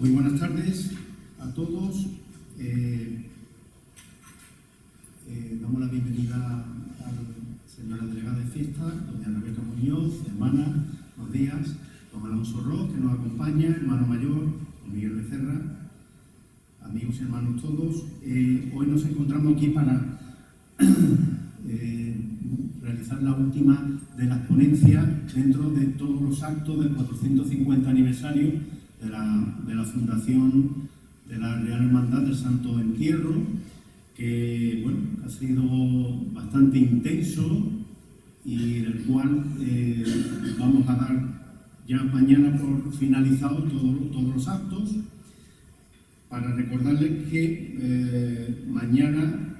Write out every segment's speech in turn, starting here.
Muy buenas tardes a todos. Damos la bienvenida a la señora delegada de fiesta, doña Rebeca Muñoz, hermana, buenos días, don Alonso Ross, que nos acompaña, hermano mayor, don Miguel Becerra, amigos y hermanos todos. Hoy nos encontramos aquí para realizar la última de las ponencias dentro de todos los actos del 450 aniversario de la fundación de la Real Hermandad del Santo Entierro, que bueno, ha sido bastante intenso y del cual vamos a dar ya mañana por finalizado todos los actos, para recordarles que mañana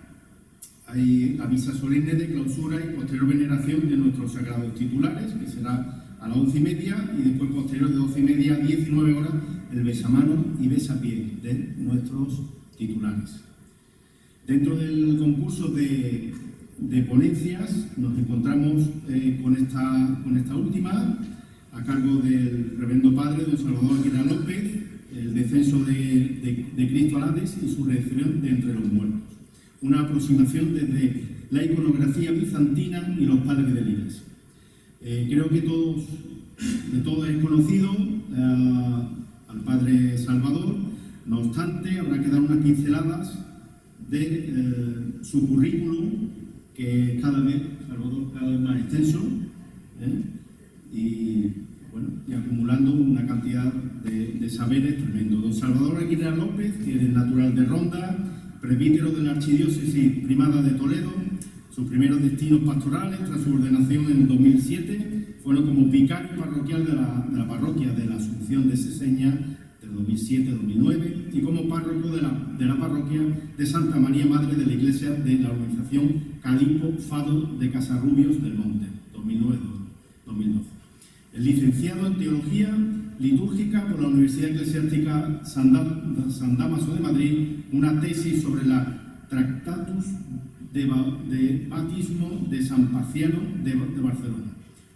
hay la misa solemne de clausura y posterior veneración de nuestros sagrados titulares, que será a las 11:30, y después posterior de 12:30 a 19 horas el besamano y besapié de nuestros titulares. Dentro del concurso de ponencias nos encontramos con esta última, a cargo del reverendo padre don Salvador Aguirre López, el descenso de Cristo al Hades y su resurrección de entre los muertos. Una aproximación desde la iconografía bizantina y los padres de la Iglesia. Creo que de todos es conocido al padre Salvador. No obstante, habrá que dar unas pinceladas de su currículum, que cada vez más extenso, y acumulando una cantidad de saberes tremendo. Don Salvador Aguirre López, que es natural de Ronda, presbítero de la Archidiócesis Primada de Toledo. Sus primeros destinos pastorales, tras su ordenación en 2007, fueron como vicario parroquial de la parroquia de la Asunción de Seseña del 2007-2009 y como párroco de la parroquia de Santa María Madre de la Iglesia de la organización Calipo Fado de Casarrubios del Monte, 2009-2012. Es licenciado en Teología Litúrgica por la Universidad Eclesiástica San Dámaso de Madrid, una tesis sobre la Tractatus de Bautismo de San Paciano de Barcelona,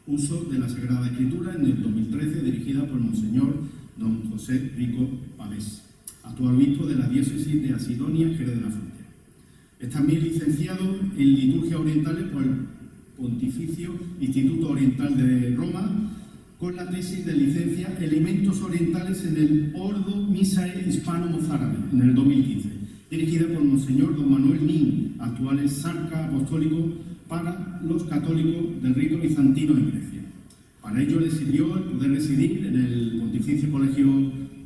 uso de la Sagrada Escritura, en el 2013, dirigida por Monseñor don José Rico Pavés, actual obispo de la diócesis de Asidonia, Jerez de la Frontera. Es también licenciado en Liturgia Orientales por el Pontificio Instituto Oriental de Roma, con la tesis de licencia Elementos Orientales en el Ordo Missae Hispano-Mozárabe, en el 2015, dirigida por Monseñor don Manuel Nin, actual exarca apostólico para los católicos del rito bizantino en Grecia. Para ello le sirvió el poder residir en el Pontificio Colegio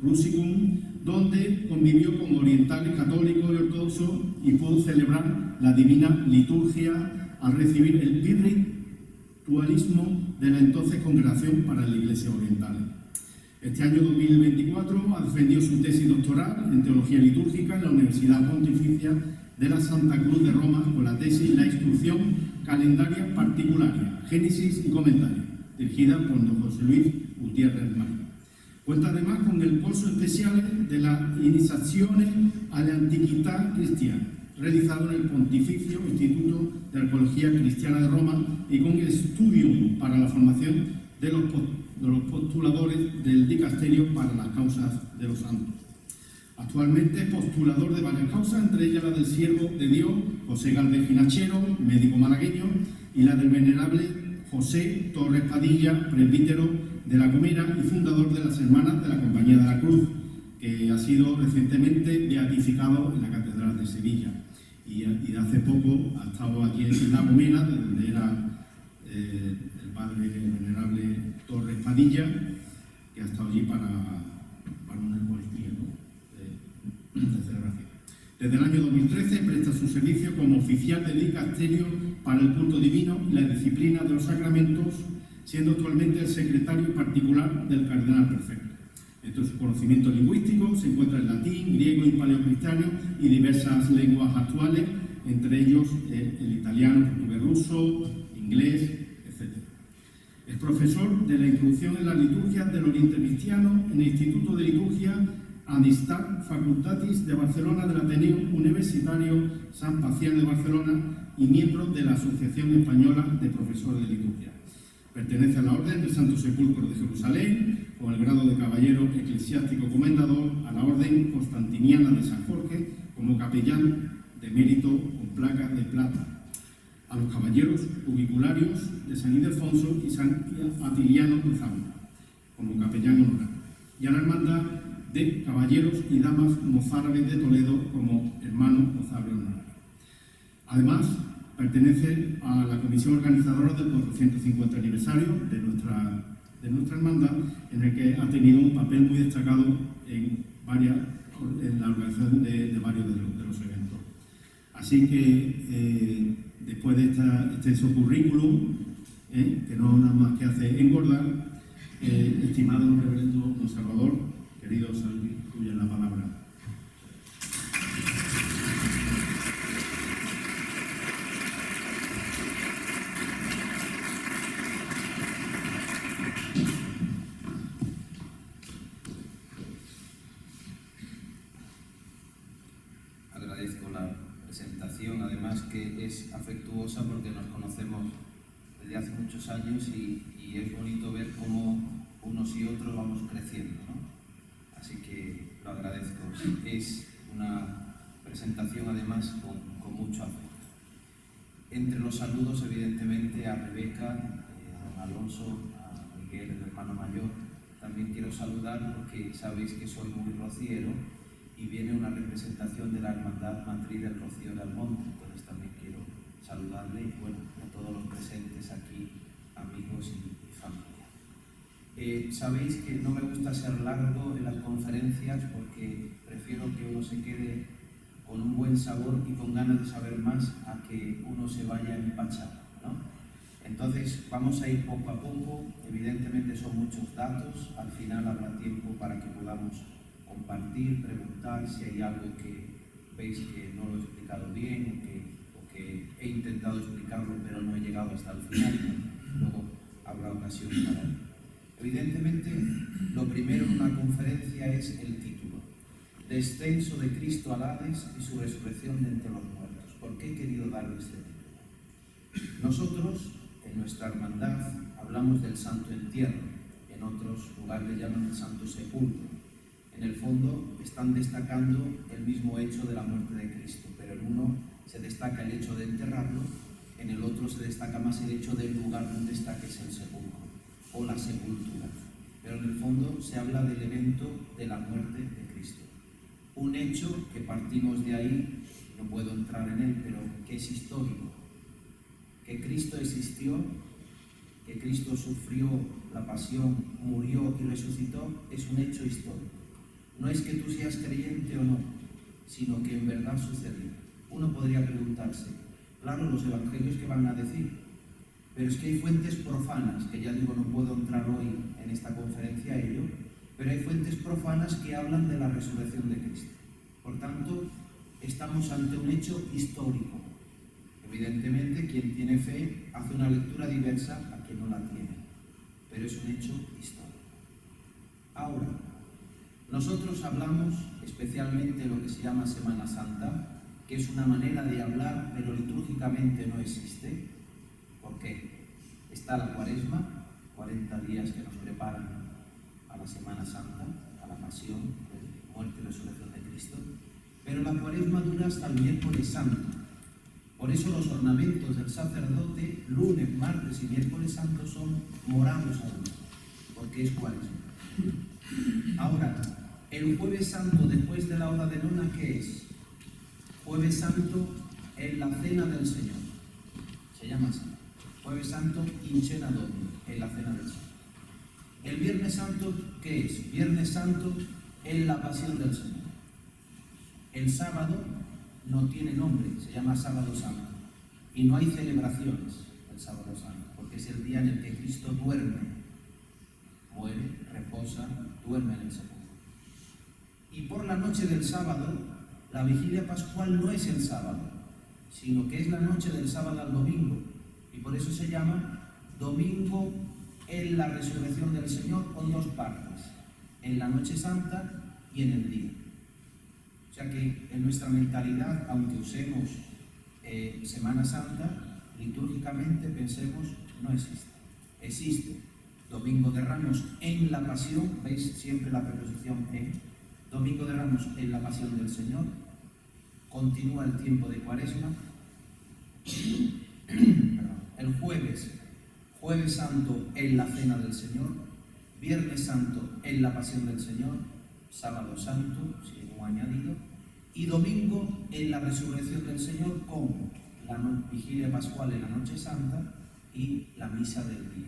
Rusicum, donde convivió con orientales católicos y ortodoxos y pudo celebrar la divina liturgia al recibir el virtualismo de la entonces Congregación para la Iglesia Oriental. Este año 2024 ha defendido su tesis doctoral en Teología Litúrgica en la Universidad Pontificia de la Santa Cruz de Roma, con la tesis La instrucción calendaria particular, Génesis y Comentario, dirigida por don José Luis Gutiérrez María. Cuenta además con el curso especial de las Iniciaciones a la Antiquità Cristiana, realizado en el Pontificio Instituto de Arqueología Cristiana de Roma, y con el Studium para la formación de los postuladores del Dicasterio para las causas de los santos. Actualmente es postulador de varias causas, entre ellas la del siervo de Dios José Galvez Ginachero, médico malagueño, y la del venerable José Torres Padilla, presbítero de La Gomera y fundador de las Hermanas de la Compañía de la Cruz, que ha sido recientemente beatificado en la Catedral de Sevilla. Y hace poco ha estado aquí en La Gomera, donde era el padre venerable Torres Padilla, que ha estado allí para una Eucaristía, de celebración. Desde el año 2013 presta su servicio como oficial del dicasterio para el culto divino y la disciplina de los sacramentos, siendo actualmente el secretario particular del Cardenal Perfecto. Entre sus conocimientos lingüísticos se encuentra el latín, griego y paleocristiano y diversas lenguas actuales, entre ellos el italiano, portugués, ruso, inglés, etc. Es profesor de la introducción en la liturgia del Oriente Cristiano en el Instituto de Liturgia Amistad Facultatis de Barcelona del Ateneo Universitario San Paciano de Barcelona y miembro de la Asociación Española de Profesores de Liturgia. Pertenece a la Orden del Santo Sepulcro de Jerusalén, con el grado de caballero eclesiástico comendador, a la Orden Constantiniana de San Jorge, como capellán de mérito con placa de plata, a los caballeros ubicularios de San Ildefonso y San Atiliano de Zamora, como capellán honorario, y a la Hermandad de Caballeros y Damas Mozárabes de Toledo, como hermano mozárabe honorario. Además, pertenece a la comisión organizadora del 450 aniversario de nuestra hermandad, en el que ha tenido un papel muy destacado en la organización de varios de los eventos. Así que, después de este extenso currículum, que no nada más que hace engordar, estimado reverendo don Salvador, querido Salvi, tuya la palabra. Agradezco la presentación, además que es afectuosa porque nos conocemos desde hace muchos años y es bonito ver cómo unos y otros vamos creciendo, ¿no? Así que lo agradezco. Es una presentación además con mucho afecto. Entre los saludos, evidentemente, a Rebeca, a don Alonso, a Miguel, el hermano mayor. También quiero saludar porque sabéis que soy muy rociero y viene una representación de la Hermandad Matriz del Rocío de Almonte, entonces también quiero saludarle y bueno, a todos los presentes aquí, amigos y familia. Sabéis que no me gusta ser largo en las conferencias porque prefiero que uno se quede con un buen sabor y con ganas de saber más a que uno se vaya empachado, ¿no? Entonces vamos a ir poco a poco, evidentemente son muchos datos, al final habrá tiempo para que podamos compartir, preguntar si hay algo que veis que no lo he explicado bien o que he intentado explicarlo pero no he llegado hasta el final, luego habrá ocasión para ello. Evidentemente, lo primero en una conferencia es el título: Descenso de Cristo al Hades y su resurrección de entre los muertos. ¿Por qué he querido darle este título? Nosotros, en nuestra hermandad, hablamos del Santo Entierro, en otros lugares le llaman el Santo Sepulcro. En el fondo están destacando el mismo hecho de la muerte de Cristo, pero en uno se destaca el hecho de enterrarlo, en el otro se destaca más el hecho del lugar donde está, que es el sepulcro o la sepultura. Pero en el fondo se habla del evento de la muerte de Cristo. Un hecho que partimos de ahí, no puedo entrar en él, pero que es histórico. Que Cristo existió, que Cristo sufrió la pasión, murió y resucitó, es un hecho histórico. No es que tú seas creyente o no, sino que en verdad sucedió. Uno podría preguntarse, claro, los evangelios que van a decir, pero es que hay fuentes profanas, que ya digo, no puedo entrar hoy en esta conferencia a ello, pero hay fuentes profanas que hablan de la resurrección de Cristo. Por tanto, estamos ante un hecho histórico. Evidentemente, quien tiene fe hace una lectura diversa a quien no la tiene, pero es un hecho histórico. Ahora, nosotros hablamos especialmente de lo que se llama Semana Santa, que es una manera de hablar, pero litúrgicamente no existe. ¿Por qué? Está la Cuaresma, 40 días que nos preparan a la Semana Santa, a la pasión, muerte y resurrección de Cristo, pero la Cuaresma dura hasta el miércoles santo. Por eso los ornamentos del sacerdote, lunes, martes y miércoles santo, son morados aún, porque es Cuaresma. Ahora, el Jueves Santo, después de la hora de nona, ¿qué es? Jueves Santo es la Cena del Señor. Se llama así. Jueves Santo, in cena domini, en la Cena del Señor. El Viernes Santo, ¿qué es? Viernes Santo es la Pasión del Señor. El sábado no tiene nombre, se llama Sábado Santo. Y no hay celebraciones el Sábado Santo, porque es el día en el que Cristo duerme, muere, reposa, duerme en el sepulcro. Y por la noche del sábado, la vigilia pascual no es el sábado, sino que es la noche del sábado al domingo. Y por eso se llama domingo en la resurrección del Señor, con dos partes, en la noche santa y en el día. O sea que en nuestra mentalidad, aunque usemos Semana Santa, litúrgicamente pensemos, no existe. existe Domingo de Ramos en la Pasión, ¿veis siempre la preposición en? Domingo de Ramos en la Pasión del Señor, continúa el tiempo de Cuaresma, el jueves Santo en la Cena del Señor, Viernes Santo en la Pasión del Señor, Sábado Santo, sin un añadido, y domingo en la Resurrección del Señor con la Vigilia Pascual en la Noche Santa y la Misa del Día.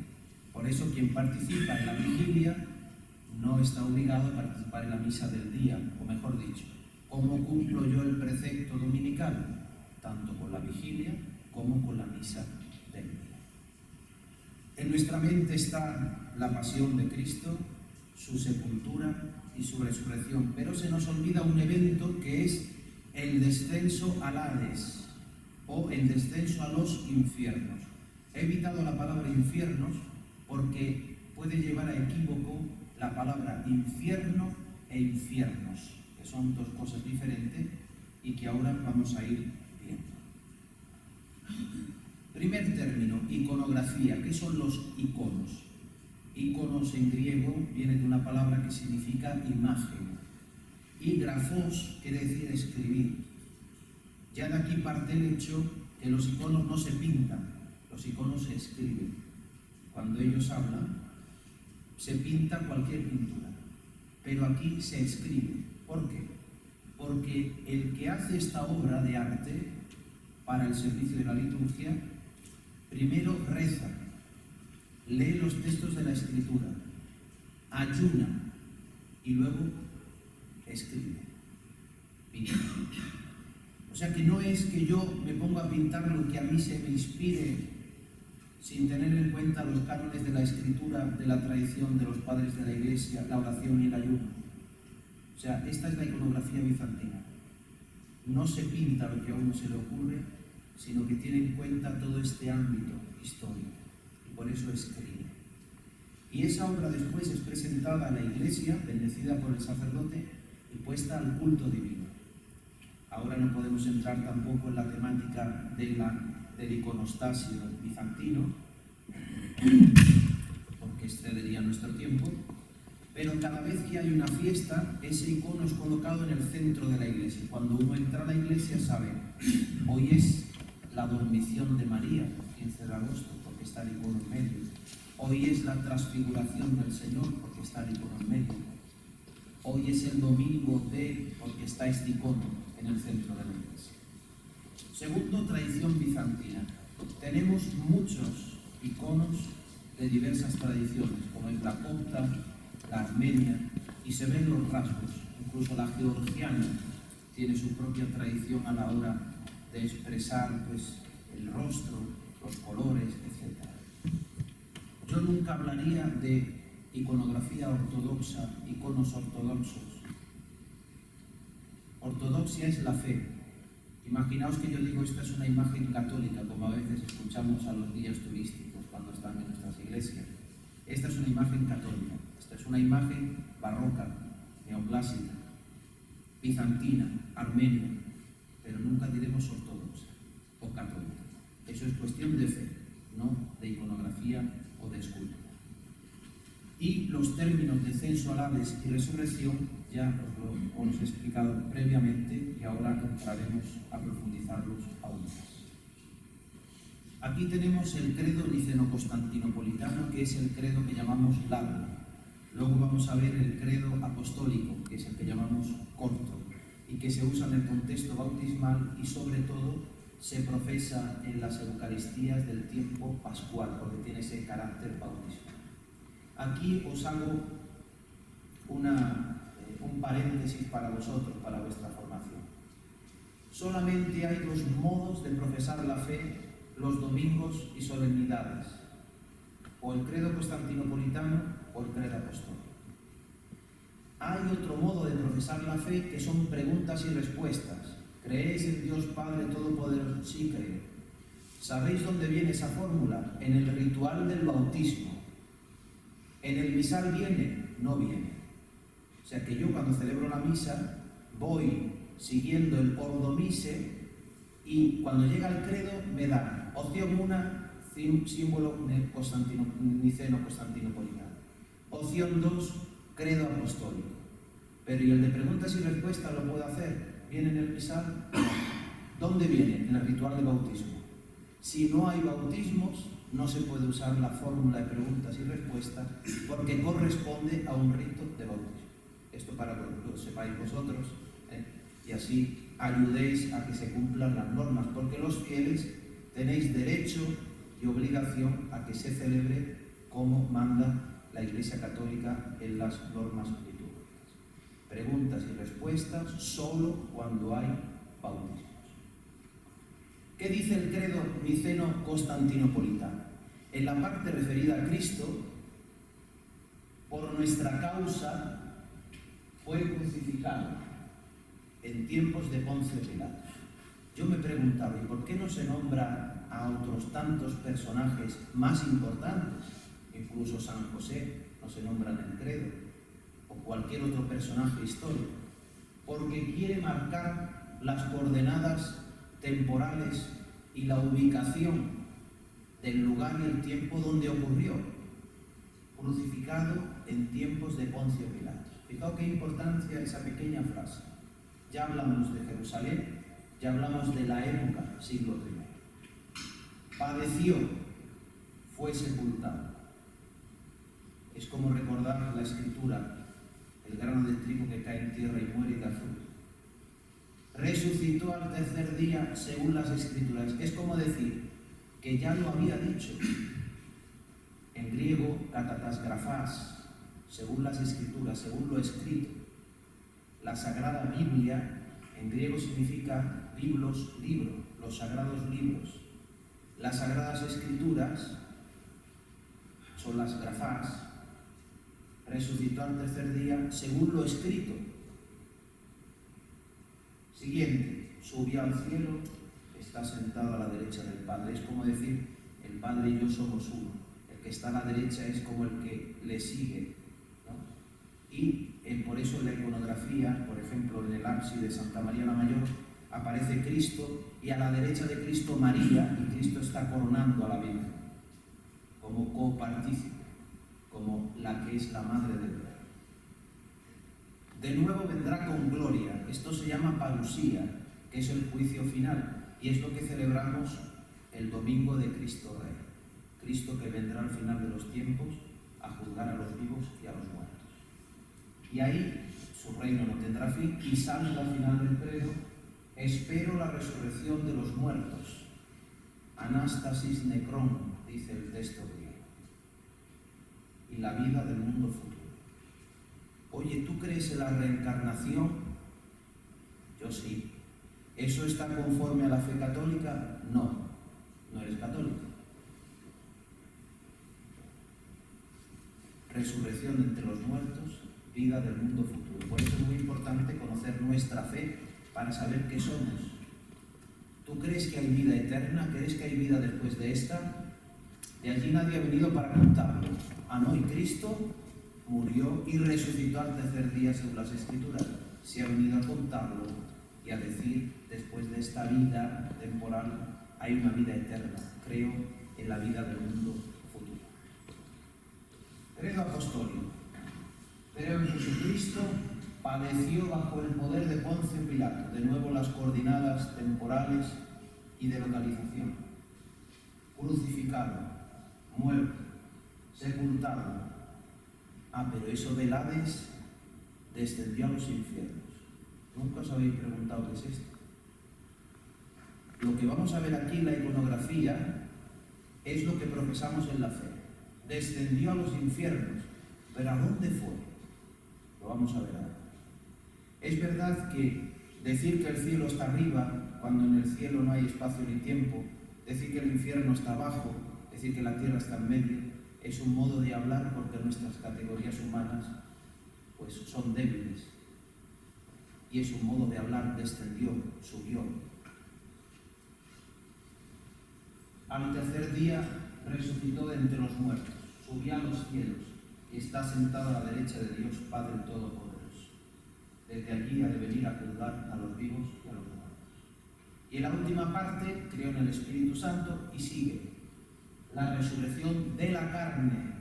Por eso quien participa en la Vigilia no está obligado a participar en la Misa del Día, o mejor dicho, ¿cómo cumplo yo el precepto dominical? Tanto con la Vigilia como con la Misa del Día. En nuestra mente está la pasión de Cristo, su sepultura y su resurrección, pero se nos olvida un evento que es el descenso al Hades o el descenso a los infiernos. He evitado la palabra infiernos porque puede llevar a equívoco la palabra infierno e infiernos, que son dos cosas diferentes y que ahora vamos a ir viendo. Primer término, iconografía. ¿Qué son los iconos? Iconos en griego viene de una palabra que significa imagen. Y grafos quiere decir escribir. Ya de aquí parte el hecho que los iconos no se pintan, los iconos se escriben. Cuando ellos hablan, se pinta cualquier pintura, pero aquí se escribe. ¿Por qué? Porque el que hace esta obra de arte para el servicio de la liturgia, primero reza, lee los textos de la Escritura, ayuna y luego escribe. Pinta. O sea que no es que yo me ponga a pintar lo que a mí se me inspire sin tener en cuenta los cánones de la Escritura, de la tradición de los padres de la Iglesia, la oración y el ayuno. O sea, esta es la iconografía bizantina. No se pinta lo que a uno se le ocurre, sino que tiene en cuenta todo este ámbito histórico, y por eso escribe. Y esa obra después es presentada a la Iglesia, bendecida por el sacerdote, y puesta al culto divino. Ahora no podemos entrar tampoco en la temática del iconostasio bizantino, porque excedería nuestro tiempo, pero cada vez que hay una fiesta, ese icono es colocado en el centro de la iglesia. Cuando uno entra a la iglesia sabe, hoy es la dormición de María, 15 de agosto, porque está el icono en medio. Hoy es la transfiguración del Señor, porque está el icono en medio. Hoy es el domingo porque está este icono en el centro de la iglesia. Segundo, tradición bizantina. Tenemos muchos iconos de diversas tradiciones, como es la copta, la armenia, y se ven los rasgos. Incluso la georgiana tiene su propia tradición a la hora de expresar pues, el rostro, los colores, etc. Yo nunca hablaría de iconografía ortodoxa, iconos ortodoxos. Ortodoxia es la fe. Imaginaos que yo digo, esta es una imagen católica, como a veces escuchamos a los guías turísticos cuando están en nuestras iglesias. Esta es una imagen católica, esta es una imagen barroca, neoclásica, bizantina, armenia, pero nunca diremos ortodoxa o católica. Eso es cuestión de fe, no de iconografía o de escultura. Y los términos descenso al Hades y resurrección ya os he explicado previamente y ahora entraremos a profundizarlos aún más. Aquí tenemos el credo niceno-constantinopolitano, que es el credo que llamamos largo. Luego vamos a ver el credo apostólico, que es el que llamamos corto, y que se usa en el contexto bautismal y sobre todo se profesa en las Eucaristías del tiempo pascual, porque tiene ese carácter bautismal. Aquí os hago un paréntesis para vosotros, para vuestra formación. Solamente hay dos modos de profesar la fe los domingos y solemnidades, o el credo constantinopolitano o el credo apostólico. Hay otro modo de profesar la fe que son preguntas y respuestas. ¿Creéis en Dios Padre Todopoderoso? Sí, creo. ¿Sabéis dónde viene esa fórmula? En el ritual del bautismo. ¿En el misal viene? No viene. O sea que yo cuando celebro la misa voy siguiendo el ordo mise y cuando llega el credo me da opción 1, símbolo niceno-constantinopolitano. Opción 2, credo apostólico. Pero ¿y el de preguntas y respuestas lo puedo hacer? ¿Viene en el misal? No. ¿Dónde viene? En el ritual de bautismo. Si no hay bautismos, no se puede usar la fórmula de preguntas y respuestas porque corresponde a un rito de bautismo. Esto para que lo sepáis vosotros, y así ayudéis a que se cumplan las normas, porque los fieles tenéis derecho y obligación a que se celebre como manda la Iglesia Católica en las normas litúrgicas. Preguntas y respuestas solo cuando hay bautismos. ¿Qué dice el credo niceno-constantinopolitano? En la parte referida a Cristo, por nuestra causa, fue crucificado en tiempos de Poncio Pilato. Yo me preguntaba, ¿y por qué no se nombra a otros tantos personajes más importantes? Incluso San José no se nombra en el credo, o cualquier otro personaje histórico, porque quiere marcar las coordenadas temporales y la ubicación del lugar y el tiempo donde ocurrió, crucificado en tiempos de Poncio Pilato. Fijaos qué importancia esa pequeña frase. Ya hablamos de Jerusalén, ya hablamos de la época, siglo I. Padeció, fue sepultado. Es como recordar la escritura, el grano de trigo que cae en tierra y muere y da fruto. Resucitó al tercer día según las escrituras. Es como decir que ya lo había dicho. En griego, katatasgrafás, según las escrituras, según lo escrito. La Sagrada Biblia, en griego significa libros, libro, los sagrados libros. Las Sagradas Escrituras son las grafás. Resucitó al tercer día según lo escrito. Siguiente, subió al cielo, está sentado a la derecha del Padre. Es como decir, el Padre y yo somos uno. El que está a la derecha es como el que le sigue, ¿no? Y por eso en la iconografía, por ejemplo, en el ábside de Santa María la Mayor, aparece Cristo y a la derecha de Cristo María, y Cristo está coronando a la Virgen como copartícipe, como la que es la Madre del Rey. De nuevo vendrá con gloria. Esto se llama parusía, que es el juicio final, y es lo que celebramos el domingo de Cristo Rey. Cristo que vendrá al final de los tiempos a juzgar a los vivos y a los muertos. Y ahí su reino no tendrá fin, y salta al final del credo: espero la resurrección de los muertos. Anastasis necrón, dice el texto griego. Y la vida del mundo futuro. Oye, ¿tú crees en la reencarnación? Yo sí. ¿Eso está conforme a la fe católica? No, no eres católico. Resurrección entre los muertos, vida del mundo futuro. Por eso es muy importante conocer nuestra fe para saber qué somos. ¿Tú crees que hay vida eterna? ¿Crees que hay vida después de esta? De allí nadie ha venido para contarlo. Ah, no, y Cristo murió y resucitó al tercer día según las Escrituras. Se ha venido a contarlo y a decir, después de esta vida temporal, hay una vida eterna. Creo en la vida del mundo futuro. Credo apostólico. Creo en Jesucristo, padeció bajo el poder de Poncio Pilato. De nuevo las coordenadas temporales y de localización. Crucificado, muerto, sepultado. Ah, pero eso del Hades descendió a los infiernos. ¿Nunca os habéis preguntado qué es esto? Lo que vamos a ver aquí en la iconografía es lo que profesamos en la fe. Descendió a los infiernos. ¿Pero a dónde fue? Lo vamos a ver ahora. Es verdad que decir que el cielo está arriba, cuando en el cielo no hay espacio ni tiempo, decir que el infierno está abajo, decir que la tierra está en medio, es un modo de hablar porque nuestras categorías humanas pues son débiles. Y es un modo de hablar: descendió, subió. Al tercer día resucitó de entre los muertos, subió a los cielos y está sentado a la derecha de Dios Padre Todopoderoso. Desde allí ha de venir a juzgar a los vivos y a los muertos. Y en la última parte, creo en el Espíritu Santo y sigue. la resurrección de la carne.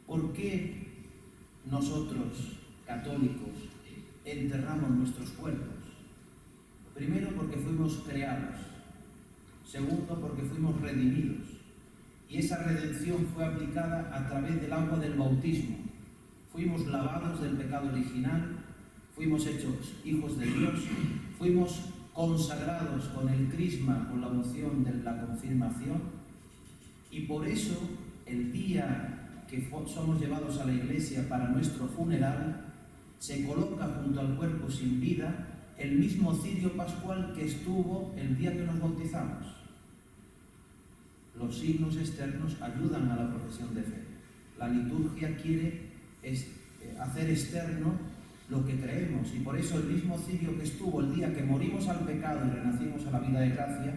¿Por qué nosotros, católicos, enterramos nuestros cuerpos? Primero, porque fuimos creados. Segundo, porque fuimos redimidos. Y esa redención fue aplicada a través del agua del bautismo. Fuimos lavados del pecado original, fuimos hechos hijos de Dios, fuimos consagrados con el crisma, con la unción de la confirmación, y por eso el día que somos llevados a la iglesia para nuestro funeral, se coloca junto al cuerpo sin vida el mismo cirio pascual que estuvo el día que nos bautizamos. Los signos externos ayudan a la profesión de fe. La liturgia quiere hacer externo lo que creemos, y por eso el mismo cirio que estuvo el día que morimos al pecado y renacimos a la vida de gracia,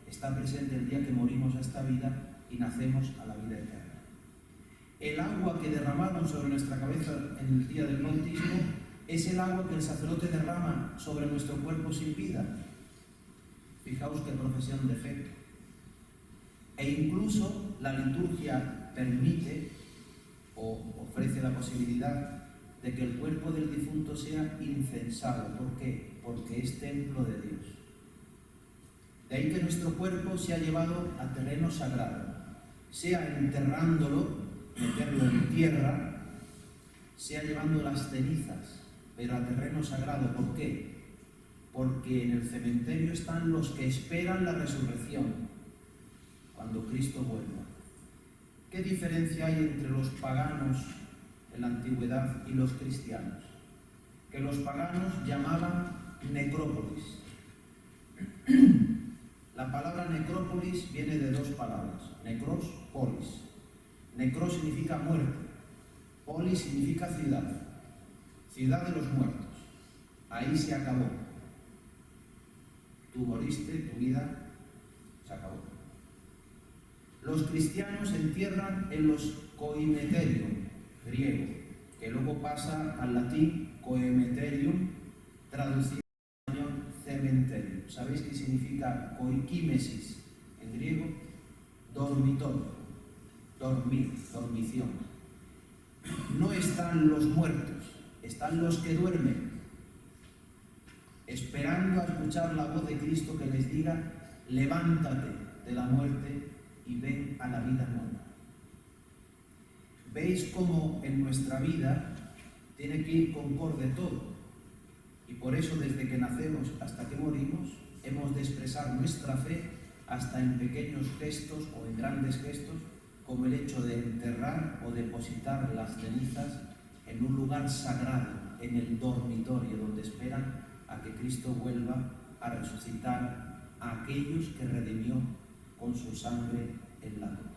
está presente el día que morimos a esta vida y nacemos a la vida eterna. El agua que derramaron sobre nuestra cabeza en el día del bautismo es el agua que el sacerdote derrama sobre nuestro cuerpo sin vida. Fijaos qué profesión de fe. E incluso la liturgia permite o ofrece la posibilidad de que el cuerpo del difunto sea incensado. ¿Por qué? Porque es templo de Dios. De ahí que nuestro cuerpo sea llevado a terreno sagrado, sea enterrándolo, meterlo en tierra, sea llevando las cenizas, pero a terreno sagrado. ¿Por qué? Porque en el cementerio están los que esperan la resurrección, cuando Cristo vuelva. ¿Qué diferencia hay entre los paganos en la antigüedad y los cristianos? Que los paganos llamaban necrópolis. La palabra necrópolis viene de dos palabras, necros, polis. Necros significa muerte, polis significa ciudad, ciudad de los muertos. Ahí se acabó. Tú moriste, tu vida se acabó. Los cristianos entierran en los coimeterium, griego, que luego pasa al latín coemeterium, traducido al español cementerio. ¿Sabéis qué significa coikimesis en griego? Dormitorio, dormir, dormición. No están los muertos, están los que duermen, esperando a escuchar la voz de Cristo que les diga: levántate de la muerte y ven a la vida nueva. ¿Veis cómo en nuestra vida tiene que ir concorde todo? Y por eso, desde que nacemos hasta que morimos, hemos de expresar nuestra fe hasta en pequeños gestos o en grandes gestos, como el hecho de enterrar o depositar las cenizas en un lugar sagrado, en el dormitorio, donde esperan a que Cristo vuelva a resucitar a aquellos que redimió con su sangre en la cruz.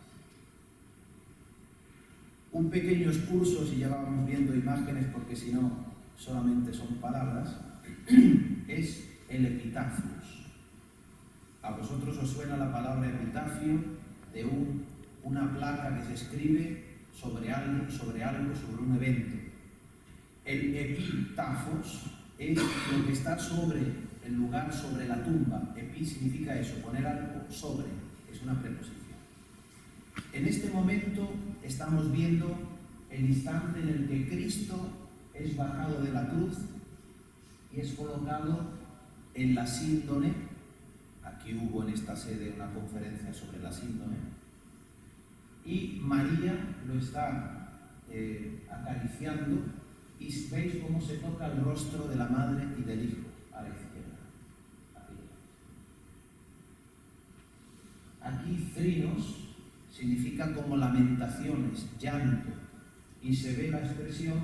Un pequeño excurso, si ya vamos viendo imágenes, porque si no solamente son palabras, es el epitafios. A vosotros os suena la palabra epitafio de una placa que se escribe sobre algo, sobre un evento. El epitafos es lo que está sobre el lugar, sobre la tumba. Epi significa eso, poner algo sobre, es una preposición. En este momento estamos viendo el instante en el que Cristo es bajado de la cruz y es colocado en la síndone. Aquí hubo en esta sede una conferencia sobre la síndone, y María lo está acariciando, y veis cómo se toca el rostro de la madre y del hijo a la izquierda. Aquí thrinos significa como lamentaciones, llanto, y se ve la expresión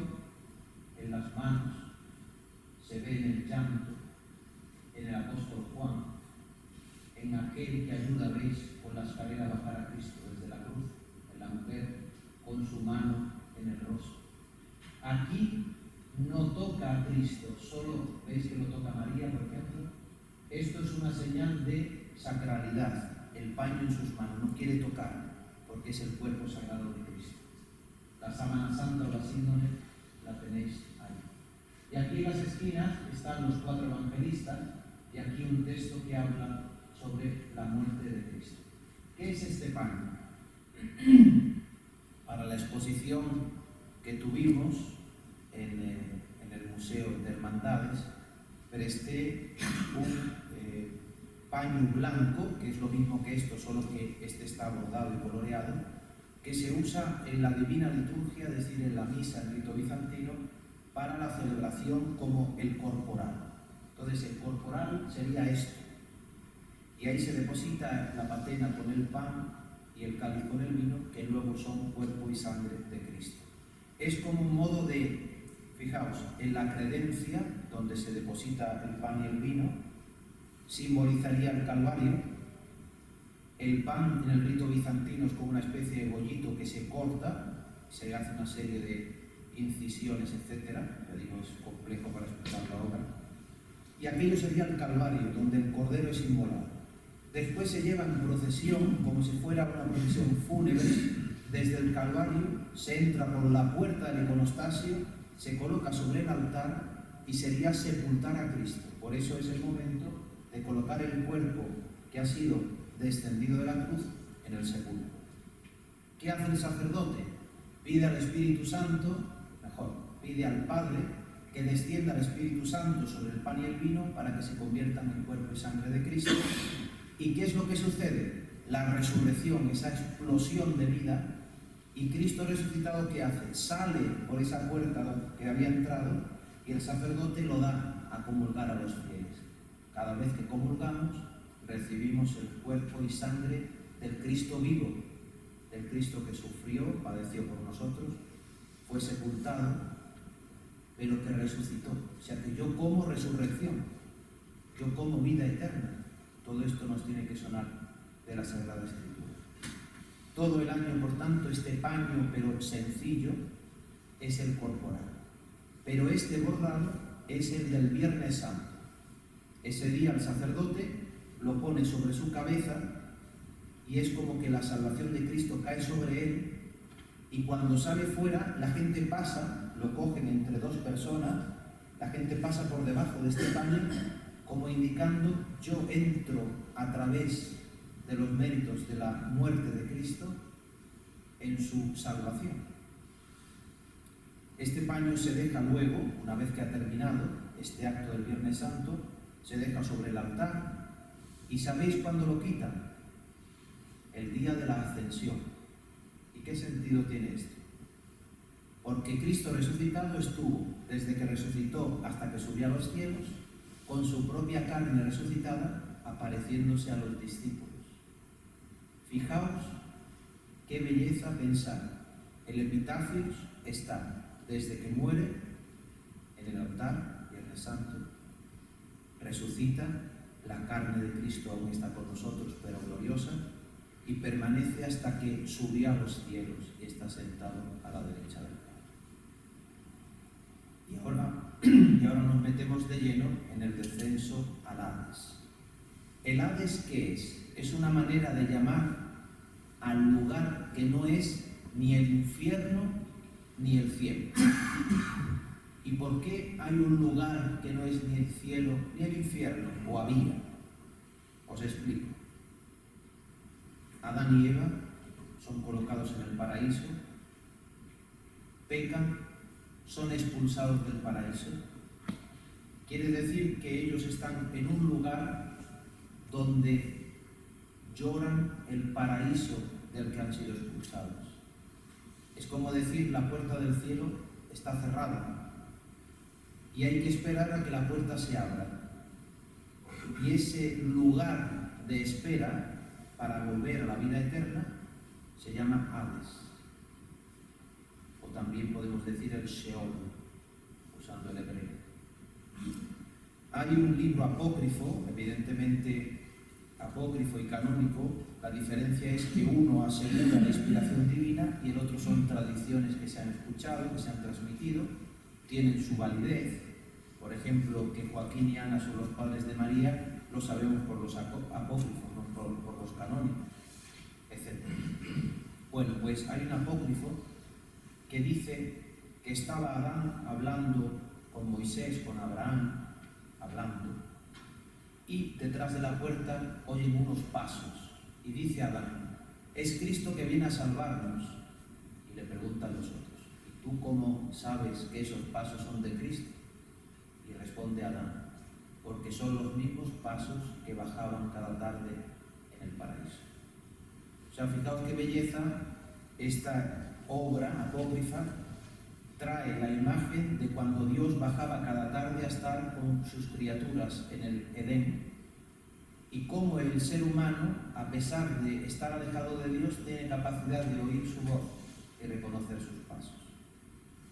en las manos, se ve en el llanto, en el apóstol Juan, en aquel que ayuda, veis, con la escalera a bajar a Cristo desde la cruz, en la mujer con su mano en el rostro. Aquí no toca a Cristo, solo veis que lo toca María, por ejemplo. Esto es una señal de sacralidad, el paño en sus manos, no quiere tocar, porque es el cuerpo sagrado de Cristo. La sábana santa o la síndone la tenéis ahí. Y aquí en las esquinas están los 4 evangelistas, y aquí un texto que habla sobre la muerte de Cristo. ¿Qué es este pan? Para la exposición que tuvimos en el Museo de Hermandades, presté un paño blanco, que es lo mismo que esto, solo que este está bordado y coloreado, que se usa en la Divina Liturgia, es decir, en la misa, en rito bizantino, para la celebración como el corporal. Entonces, el corporal sería esto, y ahí se deposita la patena con el pan y el cáliz con el vino, que luego son cuerpo y sangre de Cristo. Es como un modo de, fijaos, en la credencia, donde se deposita el pan y el vino, simbolizaría el Calvario. El pan en el rito bizantino es como una especie de bollito que se corta, se hace una serie de incisiones, etc. Ya digo, es complejo para explicarlo ahora. Y aquello sería el Calvario, donde el Cordero es inmolado. Después se lleva en procesión, como si fuera una procesión fúnebre, desde el Calvario, se entra por la puerta del iconostasio, se coloca sobre el altar y sería sepultar a Cristo. Por eso es el momento de colocar el cuerpo que ha sido descendido de la cruz en el sepulcro. ¿Qué hace el sacerdote? Pide al Espíritu Santo, pide al Padre que descienda el Espíritu Santo sobre el pan y el vino para que se conviertan en cuerpo y sangre de Cristo. ¿Y qué es lo que sucede? La resurrección, esa explosión de vida, y Cristo resucitado, ¿qué hace? Sale por esa puerta que había entrado y el sacerdote lo da a comulgar a los fieles. Cada vez que comulgamos, recibimos el cuerpo y sangre del Cristo vivo, del Cristo que sufrió, padeció por nosotros, fue sepultado, pero que resucitó. O sea que yo como resurrección, yo como vida eterna. Todo esto nos tiene que sonar de la Sagrada Escritura. Todo el año, por tanto, este paño, pero sencillo, es el corporal. Pero este bordado es el del Viernes Santo. Ese día el sacerdote lo pone sobre su cabeza y es como que la salvación de Cristo cae sobre él, y cuando sale fuera, la gente pasa, lo cogen entre dos personas, la gente pasa por debajo de este paño, como indicando: yo entro a través de los méritos de la muerte de Cristo en su salvación. Este paño se deja luego, una vez que ha terminado este acto del Viernes Santo, se deja sobre el altar. ¿Y sabéis cuándo lo quitan? El día de la Ascensión. ¿Y qué sentido tiene esto? Porque Cristo resucitado estuvo, desde que resucitó hasta que subió a los cielos, con su propia carne resucitada, apareciéndose a los discípulos. Fijaos qué belleza pensar. El epitafio está desde que muere en el altar, Viernes Santo, resucita, la carne de Cristo aún está con nosotros, pero gloriosa, y permanece hasta que subió a los cielos y está sentado a la derecha del Padre. Y ahora nos metemos de lleno en el descenso al Hades. ¿El Hades qué es? Es una manera de llamar al lugar que no es ni el infierno ni el cielo. ¿Y por qué hay un lugar que no es ni el cielo ni el infierno? O había. Os explico. Adán y Eva son colocados en el paraíso, pecan, son expulsados del paraíso. Quiere decir que ellos están en un lugar donde lloran el paraíso del que han sido expulsados. Es como decir: la puerta del cielo está cerrada y hay que esperar a que la puerta se abra. Y ese lugar de espera para volver a la vida eterna se llama Hades. O también podemos decir el Sheol, usando el hebreo. Hay un libro apócrifo, evidentemente apócrifo y canónico. La diferencia es que uno asegura la inspiración divina y el otro son tradiciones que se han escuchado, que se han transmitido, tienen su validez. Por ejemplo, que Joaquín y Ana son los padres de María, lo sabemos por los apócrifos, no por los canónicos, etc. Bueno, pues hay un apócrifo que dice que estaba Adán hablando con Moisés, con Abraham, y detrás de la puerta oyen unos pasos. Y dice Adán: Es Cristo que viene a salvarnos. Y le preguntan los otros, ¿y tú cómo sabes que esos pasos son de Cristo? Y responde Adán, porque son los mismos pasos que bajaban cada tarde en el paraíso. O sea, fijaos qué belleza esta obra apócrifa trae la imagen de cuando Dios bajaba cada tarde a estar con sus criaturas en el Edén, y cómo el ser humano, a pesar de estar alejado de Dios, tiene capacidad de oír su voz y reconocer sus pasos.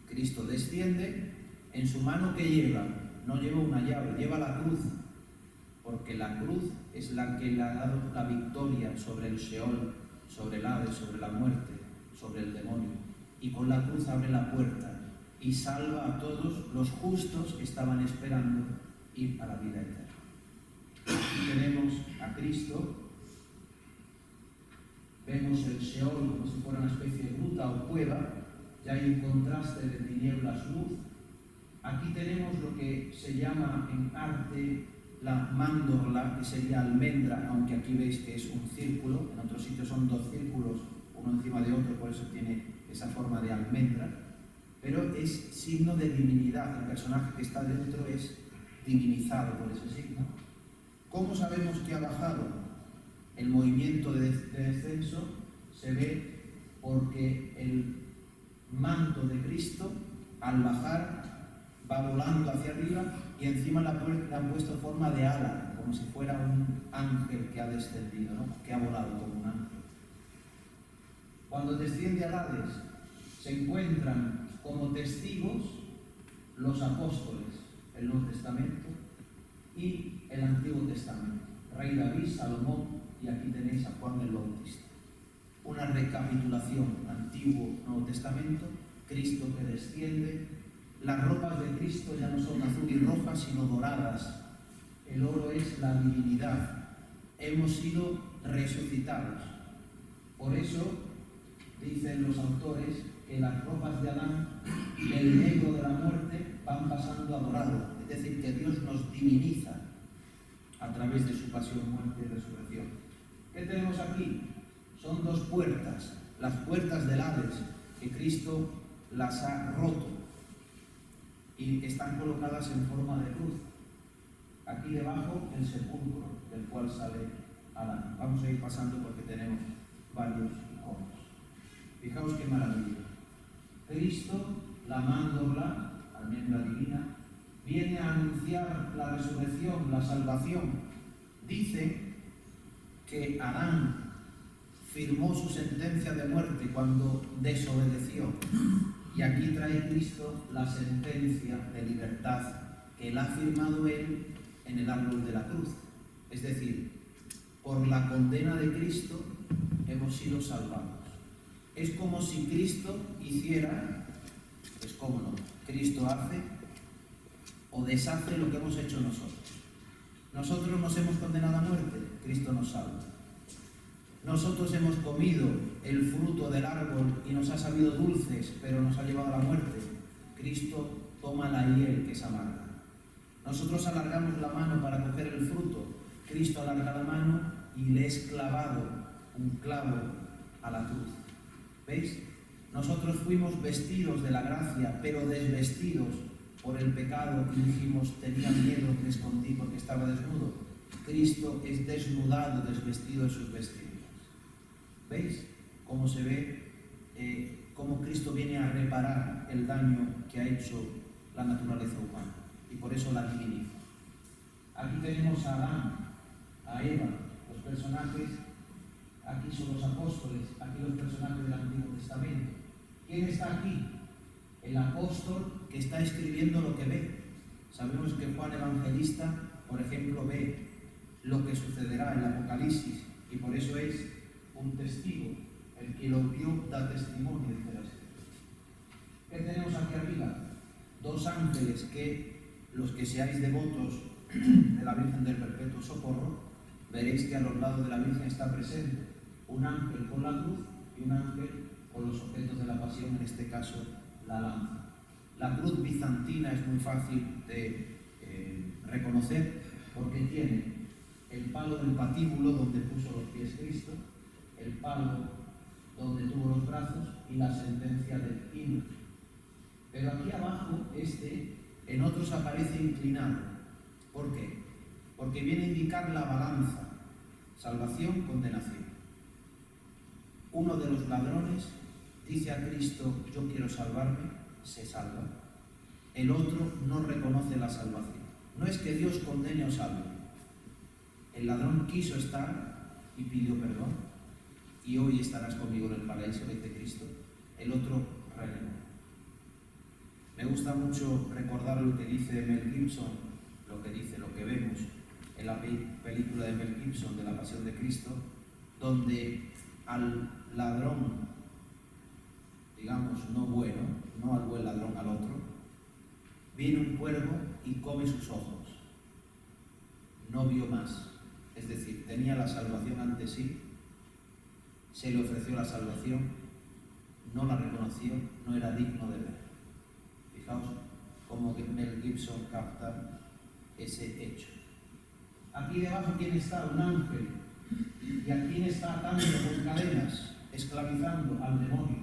Cristo desciende, en su mano que lleva, no lleva una llave, lleva la cruz, porque la cruz es la que le ha dado la victoria sobre el Sheol, sobre el Hades, sobre la muerte, sobre el demonio, y con la cruz abre la puerta y salva a todos los justos que estaban esperando ir a la vida eterna. Aquí tenemos a Cristo, vemos el Sheol como si fuera una especie de gruta o cueva, ya hay un contraste de tinieblas-luz. Aquí tenemos lo que se llama en arte la mandorla, que sería almendra, aunque aquí veis que es un círculo, en otros sitios son dos círculos, uno encima de otro, por eso tiene esa forma de almendra, pero es signo de divinidad. El personaje que está dentro es divinizado por ese signo. ¿Cómo sabemos que ha bajado? El movimiento de descenso se ve porque el manto de Cristo, al bajar, va volando hacia arriba y encima le han puesto forma de ala, como si fuera un ángel que ha descendido, ¿no? Que ha volado como un ángel. Cuando desciende al Hades, se encuentran como testigos los apóstoles, el Nuevo Testamento y el Antiguo Testamento, Rey David, Salomón, y aquí tenéis a Juan el Bautista. Una recapitulación, Antiguo, Nuevo Testamento, Cristo que desciende. Las ropas de Cristo ya no son azul y rojas, sino doradas. El oro es la divinidad. Hemos sido resucitados. Por eso dicen los autores que las ropas de Adán, del negro de la muerte, van pasando a dorado. Es decir, que Dios nos diviniza a través de su pasión, muerte y resurrección. ¿Qué tenemos aquí? Son dos puertas, las puertas del Hades, que Cristo las ha roto y están colocadas en forma de cruz. Aquí debajo el sepulcro del cual sale Adán. Vamos a ir pasando porque tenemos varios iconos. Fijaos qué maravilla. Cristo, la mandorla, almendra divina, viene a anunciar la resurrección, la salvación. Dice que Adán firmó su sentencia de muerte cuando desobedeció. Y aquí trae Cristo la sentencia de libertad que él ha firmado él en el árbol de la cruz. Es decir, por la condena de Cristo hemos sido salvados. Es como si Cristo hiciera, pues cómo no, Cristo hace o deshace lo que hemos hecho nosotros. Nosotros nos hemos condenado a muerte, Cristo nos salva. Nosotros hemos comido el fruto del árbol y nos ha sabido dulces, pero nos ha llevado a la muerte. Cristo toma la hiel, que es amarga. Nosotros alargamos la mano para coger el fruto. Cristo alarga la mano y le es clavado un clavo a la cruz. ¿Veis? Nosotros fuimos vestidos de la gracia, pero desvestidos por el pecado y dijimos, tenía miedo, me escondí porque estaba desnudo. Cristo es desnudado, desvestido de sus vestidos. ¿Veis cómo se ve, cómo Cristo viene a reparar el daño que ha hecho la naturaleza humana? Y por eso la diviniza. Aquí tenemos a Adán, a Eva, los personajes, aquí son los apóstoles, aquí los personajes del Antiguo Testamento. ¿Quién está aquí? El apóstol que está escribiendo lo que ve. Sabemos que Juan Evangelista, por ejemplo, ve lo que sucederá en el Apocalipsis y por eso es un testigo. El que lo vio da testimonio, dice la Escritura. ¿Qué tenemos aquí arriba? Dos ángeles que, los que seáis devotos de la Virgen del Perpetuo Socorro, veréis que a los lados de la Virgen está presente un ángel con la cruz y un ángel con los objetos de la pasión, en este caso la lanza. La cruz bizantina es muy fácil de reconocer porque tiene el palo del patíbulo donde puso los pies Cristo, el palo donde tuvo los brazos, y la sentencia del himno. Pero aquí abajo, en otros aparece inclinado. ¿Por qué? Porque viene a indicar la balanza, salvación, condenación. Uno de los ladrones dice a Cristo, yo quiero salvarme, se salva. El otro no reconoce la salvación. No es que Dios condene o salve. El ladrón quiso estar y pidió perdón, y hoy estarás conmigo en el paraíso, dice Cristo. El otro renegó. Me gusta mucho recordar lo que dice Mel Gibson, lo que vemos en la película de Mel Gibson de la Pasión de Cristo, donde al ladrón, digamos, no bueno, no al buen ladrón, al otro, viene un cuervo y come sus ojos. No vio más. Es decir, tenía la salvación ante sí, se le ofreció la salvación, no la reconoció, no era digno de ver. Fijaos cómo Mel Gibson capta ese hecho. Aquí debajo, ¿quién está? Un ángel. Y a quién está atando con cadenas, esclavizando al demonio.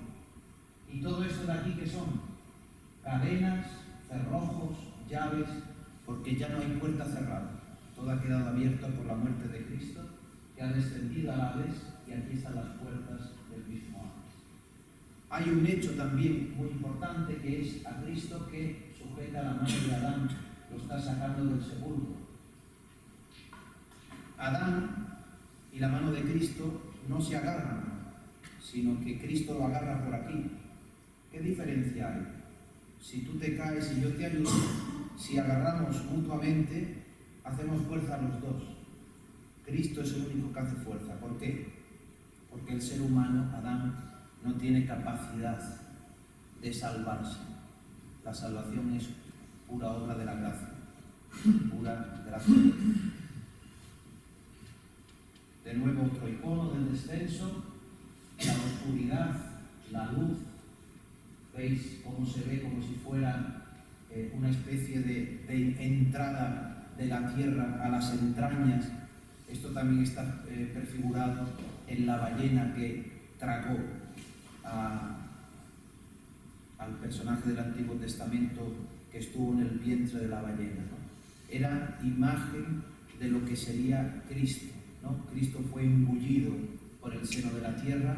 Y todo esto de aquí, ¿qué son? Cadenas, cerrojos, llaves, porque ya no hay puerta cerrada. Todo ha quedado abierto por la muerte de Cristo, que ha descendido al Hades, y aquí están las puertas del mismo Hades. Hay un hecho también muy importante, que es a Cristo que sujeta la mano de Adán, lo está sacando del sepulcro. Adán y la mano de Cristo no se agarran, sino que Cristo lo agarra por aquí. ¿Qué diferencia hay? Si tú te caes y yo te ayudo, si agarramos mutuamente, hacemos fuerza los dos. Cristo es el único que hace fuerza. ¿Por qué? Porque el ser humano, Adán, no tiene capacidad de salvarse. La salvación es pura obra de la gracia, pura gracia. De nuevo otro icono del descenso, la oscuridad, la luz. ¿Veis cómo se ve como si fuera una especie de entrada de la tierra a las entrañas? Esto también está prefigurado en la ballena que tragó al personaje del Antiguo Testamento que estuvo en el vientre de la ballena, ¿no? Era imagen de lo que sería Cristo, ¿no? Cristo fue engullido por el seno de la tierra,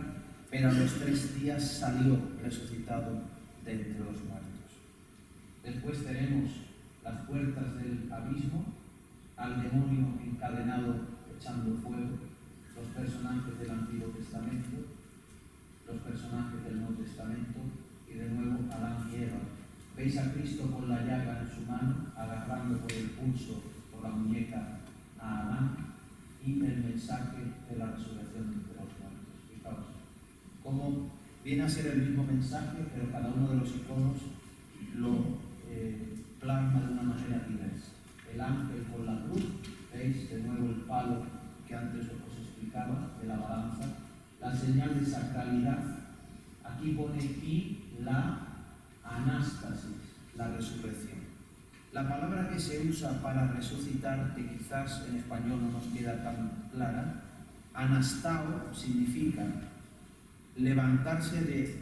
pero a los 3 días salió resucitado de entre los muertos. Después tenemos las puertas del abismo, al demonio encadenado echando fuego, los personajes del Antiguo Testamento, los personajes del Nuevo Testamento, y de nuevo Adán y Eva. Veis a Cristo con la llaga en su mano, agarrando por el pulso, por la muñeca a Adán, y el mensaje de la resurrección de los muertos. Fijaos cómo viene a ser el mismo mensaje, pero cada uno de los iconos lo plasma de una manera diversa. El ángel con la cruz, veis de nuevo el palo que antes os explicaba de la balanza, la señal de sacralidad. Aquí pone y la anástasis, la resurrección. La palabra que se usa para resucitar, que quizás en español no nos queda tan clara, anastao, significa levantarse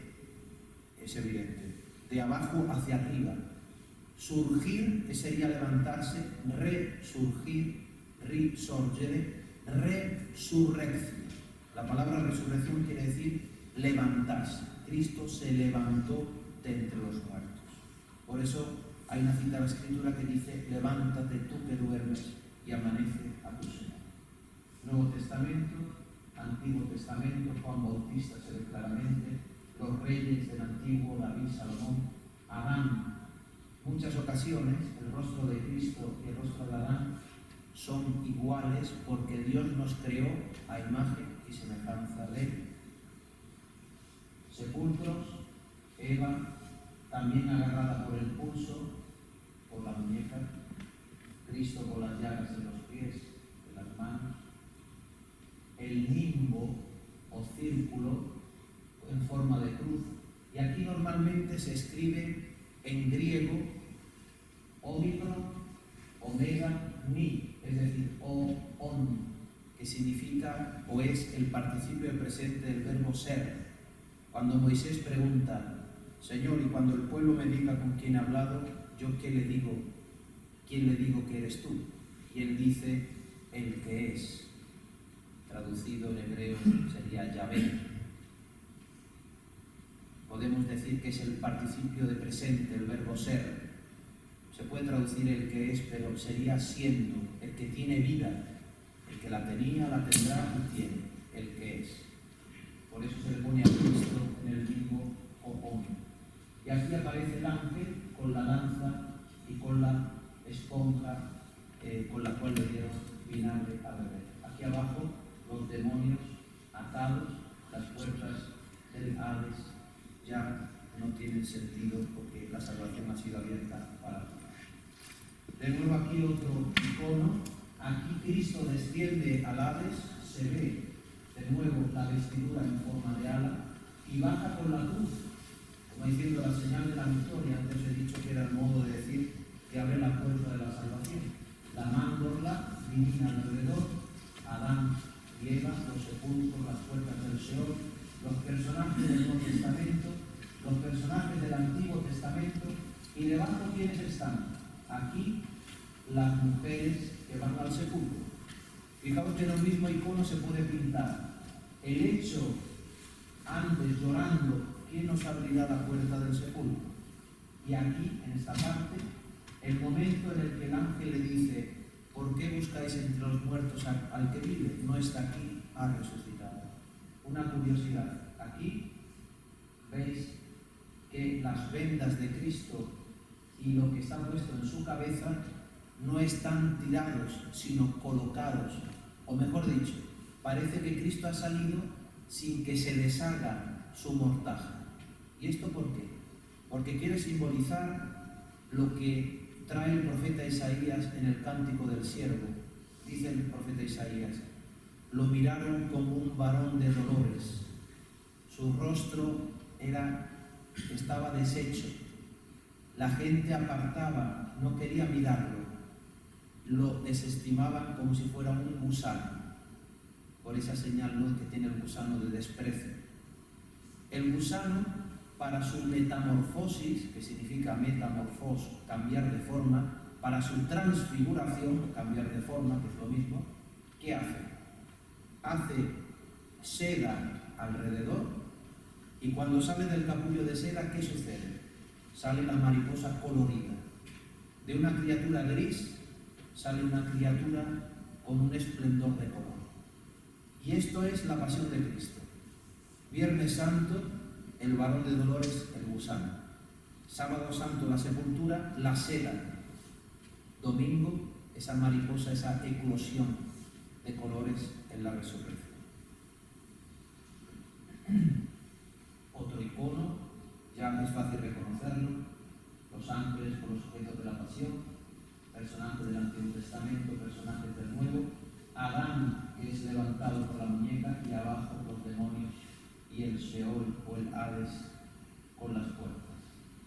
es evidente, de abajo hacia arriba. Surgir, que sería levantarse, resurgir, risorgere, resurrección. La palabra resurrección quiere decir levantarse. Cristo se levantó de entre los muertos. Por eso hay una cita de la Escritura que dice: levántate tú que duermes y amanece a tu Señor. Nuevo Testamento, Antiguo Testamento, Juan Bautista se ve claramente, los reyes del Antiguo, David, Salomón, Adán. Muchas ocasiones el rostro de Cristo y el rostro de Adán son iguales porque Dios nos creó a imagen y semejanza de él. Sepulcros, Eva, también agarrada por el pulso, por la muñeca, Cristo con las llagas en los pies, en las manos, el nimbo o círculo en forma de cruz, y aquí normalmente se escribe en griego omicron, omega, ni, es decir, on, que significa o es el participio presente del verbo ser. Cuando Moisés pregunta, Señor, y cuando el pueblo me diga con quién he hablado, ¿yo qué le digo? ¿Quién le digo que eres tú? Y él dice, el que es. Traducido en hebreo sería Yahvé. Podemos decir que es el participio de presente, el verbo ser. Se puede traducir el que es, pero sería siendo, el que tiene vida, el que la tenía, la tendrá y tiene, el que es. Por eso se le pone a Cristo en el mismo hombre. Y aquí aparece el ángel con la lanza y con la esponja con la cual le dieron vinagre a beber. Aquí abajo los demonios atados, las puertas del Hades ya no tienen sentido porque la salvación ha sido abierta para todos. De nuevo aquí otro icono. Aquí Cristo desciende al Hades, se ve de nuevo la vestidura en forma de ala y baja con la cruz, como diciendo la señal de la victoria. Antes he dicho que era el modo de decir que abre la puerta de la salvación. La mandorla divina alrededor, Adán y Eva, los sepulcros, las puertas del Seol, los personajes del Nuevo Testamento, los personajes del Antiguo Testamento, y debajo ¿quiénes están? Aquí las mujeres que van al sepulcro. Fijaos que en el mismo icono se puede pintar el hecho antes llorando, ¿quién nos abrirá la puerta del sepulcro? Y aquí, en esta parte, el momento en el que el ángel le dice, ¿por qué buscáis entre los muertos al que vive? No está aquí, ha resucitado. Una curiosidad, aquí veis que las vendas de Cristo y lo que está puesto en su cabeza no están tirados, sino colocados. O mejor dicho, parece que Cristo ha salido sin que se deshaga su mortaja. ¿Y esto por qué? Porque quiere simbolizar lo que trae el profeta Isaías en el Cántico del Siervo. Dice el profeta Isaías, lo miraron como un varón de dolores. Su rostro estaba deshecho. La gente apartaba, no quería mirarlo. Lo desestimaban como si fuera un gusano. Por esa señal, ¿no?, que tiene el gusano de desprecio. El gusano, para su metamorfosis, que significa metamorfos, cambiar de forma, para su transfiguración, cambiar de forma, que es lo mismo, ¿qué hace? Hace seda alrededor y cuando sale del capullo de seda, ¿qué sucede? Sale la mariposa colorida. De una criatura gris sale una criatura con un esplendor de color. Y esto es la pasión de Cristo. Viernes Santo, el varón de dolores, el gusano. Sábado Santo, la sepultura, la seda. Domingo, esa mariposa, esa eclosión de colores en la resurrección. Otro icono, ya es fácil reconocerlo, los ángeles con los objetos de la pasión, personajes del Antiguo Testamento, personajes del Nuevo, Adán, que es levantado por la muñeca, y abajo los demonios y el Seol o el Hades con las puertas.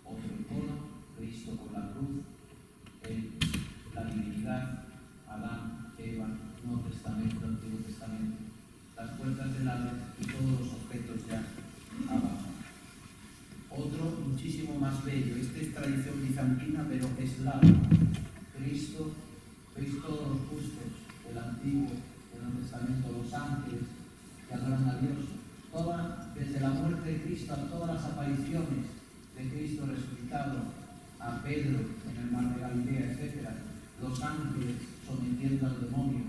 Otro icono, Cristo con la cruz, la divinidad, Adán, Eva, Nuevo Testamento, Antiguo Testamento, las puertas del Hades y todos los objetos ya abajo. Otro muchísimo más bello, este es tradición bizantina pero eslava. Cristo, veis todos los justos del Antiguo, del Nuevo Testamento, los ángeles que adoran a Dios, desde la muerte de Cristo a todas las apariciones de Cristo resucitado, a Pedro en el mar de Galilea, etc. Los ángeles sometiendo al demonio.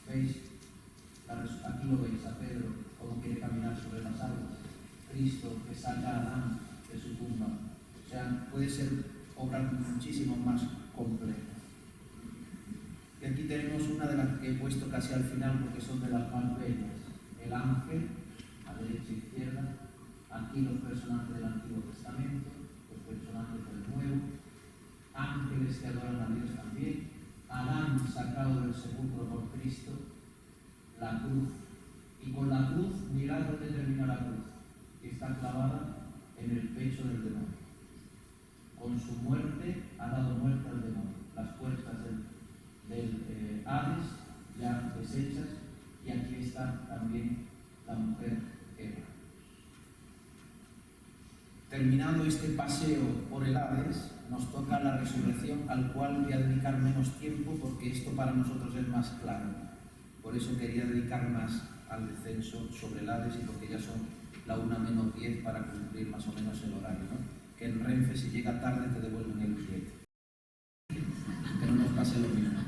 ¿Veis? Aquí lo veis a Pedro, como quiere caminar sobre las aguas. Cristo que saca a Adán de su tumba. O sea, puede ser obra muchísimo más completa. Y aquí tenemos una de las que he puesto casi al final porque son de las más bellas. El ángel, a derecha e izquierda, aquí los personajes del Antiguo Testamento, los personajes del Nuevo, ángeles que adoran a Dios también, Adán sacado del sepulcro por Cristo, la cruz, y con la cruz, mirad dónde termina la cruz, que está clavada en el pecho del demonio. Con su muerte ha dado muerte al demonio. Las puertas del Hades ya deshechas, y aquí está también la mujer Eva. terminado este paseo por el Hades, nos toca la resurrección, al cual voy a dedicar menos tiempo porque esto para nosotros es más claro. Por eso quería dedicar más al descenso sobre el Hades y porque ya son la 1:10 para cumplir más o menos el horario, ¿no? Que en Renfe, si llega tarde, te devuelven el billete. Que no nos pase lo mismo.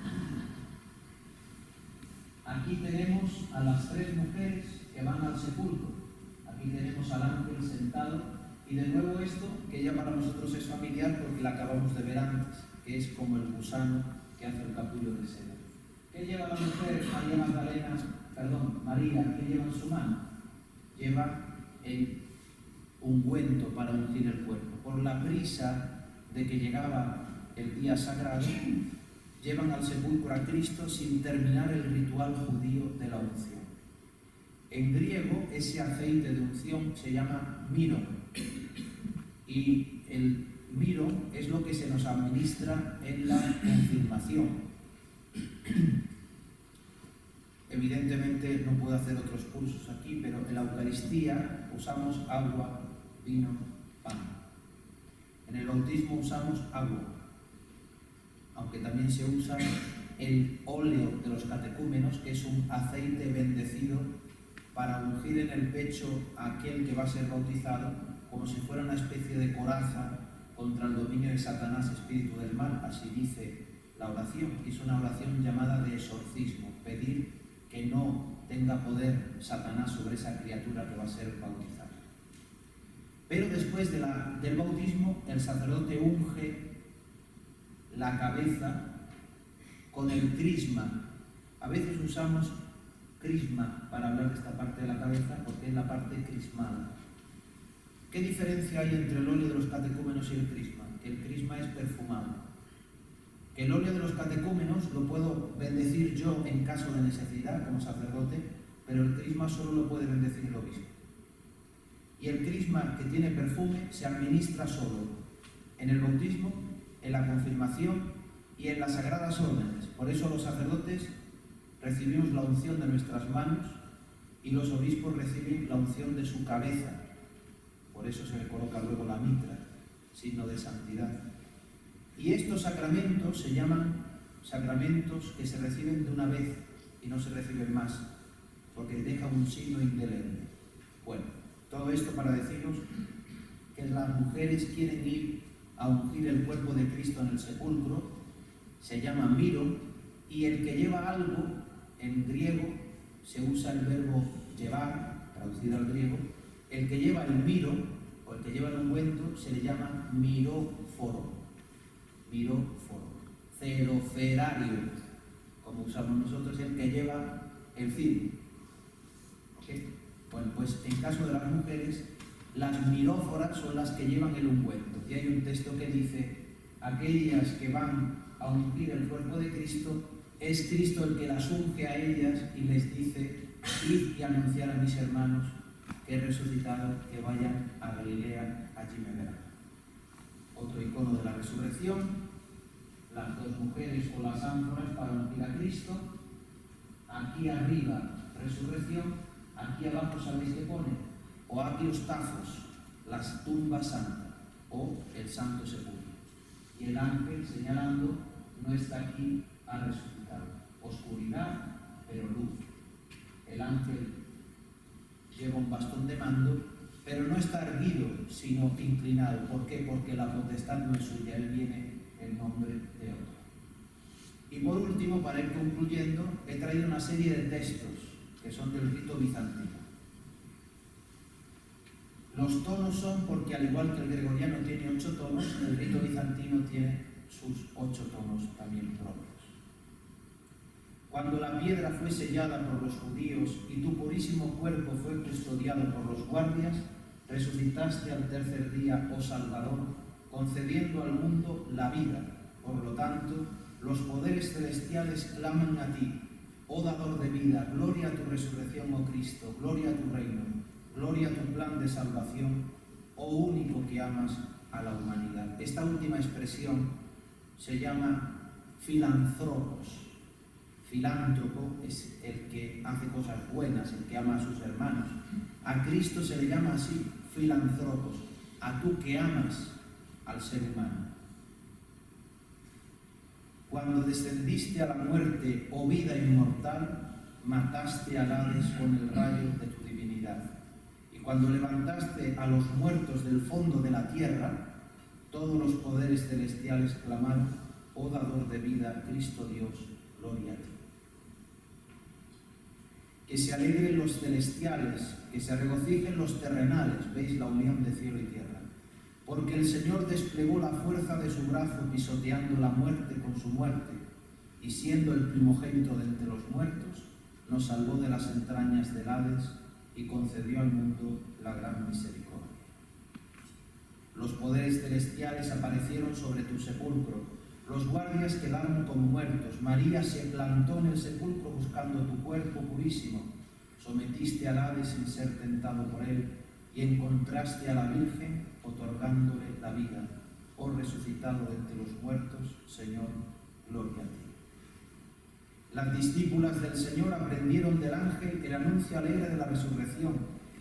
Aquí tenemos a las 3 mujeres que van al sepulcro. Aquí tenemos al ángel sentado y de nuevo esto, que ya para nosotros es familiar porque la acabamos de ver antes, que es como el gusano que hace el capullo de seda. ¿Qué lleva la mujer María? ¿Qué lleva en su mano? Lleva el ungüento para ungir el cuerpo. Por la prisa de que llegaba el día sagrado, llevan al sepulcro a Cristo sin terminar el ritual judío de la unción. En griego, ese aceite de unción se llama miro, y el miro es lo que se nos administra en la confirmación. Evidentemente no puedo hacer otros cursos aquí, pero en la Eucaristía usamos agua, vino, pan. En el bautismo usamos agua, aunque también se usa el óleo de los catecúmenos, que es un aceite bendecido para ungir en el pecho a aquel que va a ser bautizado, como si fuera una especie de coraza contra el dominio de Satanás, espíritu del mal. Así dice la oración, que es una oración llamada de exorcismo, pedir que no tenga poder Satanás sobre esa criatura que va a ser bautizada. Pero después del bautismo, el sacerdote unge la cabeza con el crisma. A veces usamos crisma para hablar de esta parte de la cabeza porque es la parte crismada. ¿Qué diferencia hay entre el óleo de los catecúmenos y el crisma? Que el crisma es perfumado. Que el óleo de los catecúmenos lo puedo bendecir yo en caso de necesidad como sacerdote, pero el crisma solo lo puede bendecir el obispo. Y el crisma, que tiene perfume, se administra solo en el bautismo, en la confirmación y en las sagradas órdenes. Por eso los sacerdotes recibimos la unción de nuestras manos y los obispos reciben la unción de su cabeza. Por eso se le coloca luego la mitra, signo de santidad. Y estos sacramentos se llaman sacramentos que se reciben de una vez y no se reciben más, porque dejan un signo indeleble. Bueno, todo esto para deciros que las mujeres quieren ir a ungir el cuerpo de Cristo en el sepulcro, se llama miro, y el que lleva algo, en griego se usa el verbo llevar, traducido al griego, el que lleva el miro, o el que lleva el ungüento, se le llama miróforo, ceroferario, como usamos nosotros, el que lleva el ciro. ¿Okay? Bueno, pues en caso de las mujeres, las miróforas son las que llevan el ungüento. Y hay un texto que dice, aquellas que van a ungir el cuerpo de Cristo, es Cristo el que las unge a ellas y les dice, id y anunciar a mis hermanos que he resucitado, que vayan a Galilea, allí me verán. Otro icono de la resurrección, las 2 mujeres o las ánforas para ungir a Cristo. Aquí arriba, resurrección, aquí abajo, ¿sabéis qué pone? O agiostafos, las tumbas santas, o el santo sepulcro. Y el ángel señalando, no está aquí, ha resucitado. Oscuridad, pero luz. El ángel lleva un bastón de mando, pero no está erguido, sino inclinado. ¿Por qué? Porque la potestad no es suya, él viene en nombre de otro. Y por último, para ir concluyendo, he traído una serie de textos que son del rito bizantino. Los tonos son porque, al igual que el gregoriano tiene 8 tonos, el rito bizantino tiene sus 8 tonos también propios. Cuando la piedra fue sellada por los judíos y tu purísimo cuerpo fue custodiado por los guardias, resucitaste al tercer día, oh Salvador, concediendo al mundo la vida. Por lo tanto, los poderes celestiales claman a ti, oh dador de vida, gloria a tu resurrección, oh Cristo, gloria a tu reino, gloria a tu plan de salvación, oh único que amas a la humanidad. Esta última expresión se llama filantropos. Filántropo es el que hace cosas buenas, el que ama a sus hermanos. A Cristo se le llama así, filantropos. a tú que amas al ser humano. Cuando descendiste a la muerte, oh vida inmortal, mataste al Hades con el rayo de tu divinidad. Y cuando levantaste a los muertos del fondo de la tierra, todos los poderes celestiales clamaron: oh dador de vida, Cristo Dios, gloria a ti. Que se alegren los celestiales, que se regocijen los terrenales, veis la unión de cielo y tierra. Porque el Señor desplegó la fuerza de su brazo pisoteando la muerte con su muerte, y siendo el primogénito de entre los muertos, nos salvó de las entrañas del Hades y concedió al mundo la gran misericordia. Los poderes celestiales aparecieron sobre tu sepulcro, los guardias quedaron como muertos, María se plantó en el sepulcro buscando tu cuerpo purísimo, sometiste al Hades sin ser tentado por él, y encontraste a la Virgen otorgándole la vida, oh resucitado de entre los muertos, Señor, gloria a ti. Las discípulas del Señor aprendieron del ángel el anuncio alegre de la resurrección.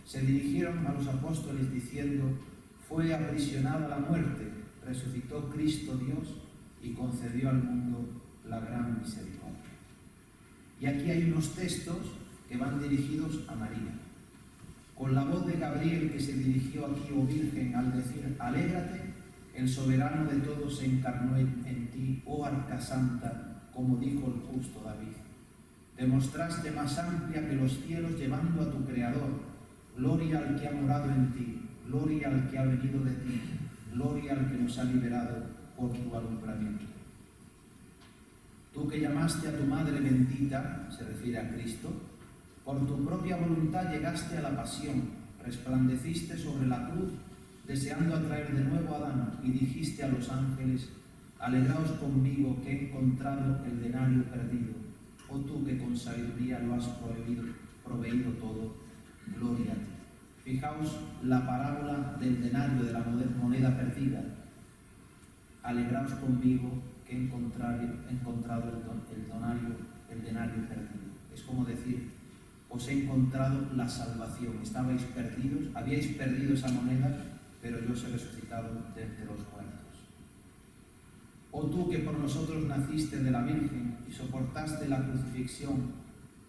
Se dirigieron a los apóstoles diciendo: fue aprisionada la muerte, resucitó Cristo Dios y concedió al mundo la gran misericordia. Y aquí hay unos textos que van dirigidos a María. Con la voz de Gabriel que se dirigió a ti, oh Virgen, al decir: alégrate, el soberano de todos se encarnó en ti, oh Arca Santa, como dijo el justo David. Demostraste más amplia que los cielos llevando a tu Creador. Gloria al que ha morado en ti, gloria al que ha venido de ti, gloria al que nos ha liberado por tu alumbramiento. Tú que llamaste a tu Madre bendita, se refiere a Cristo, por tu propia voluntad llegaste a la pasión, resplandeciste sobre la cruz, deseando atraer de nuevo a Adán, y dijiste a los ángeles: alegraos conmigo que he encontrado el denario perdido, oh tú que con sabiduría lo has proveído todo, gloria a ti. Fijaos la parábola del denario, de la moneda perdida. Alegraos conmigo que he encontrado el denario perdido. Es como decir: os he encontrado la salvación. Estabais perdidos, habíais perdido esa moneda, pero yo os he resucitado de entre los muertos. Oh tú que por nosotros naciste de la Virgen y soportaste la crucifixión,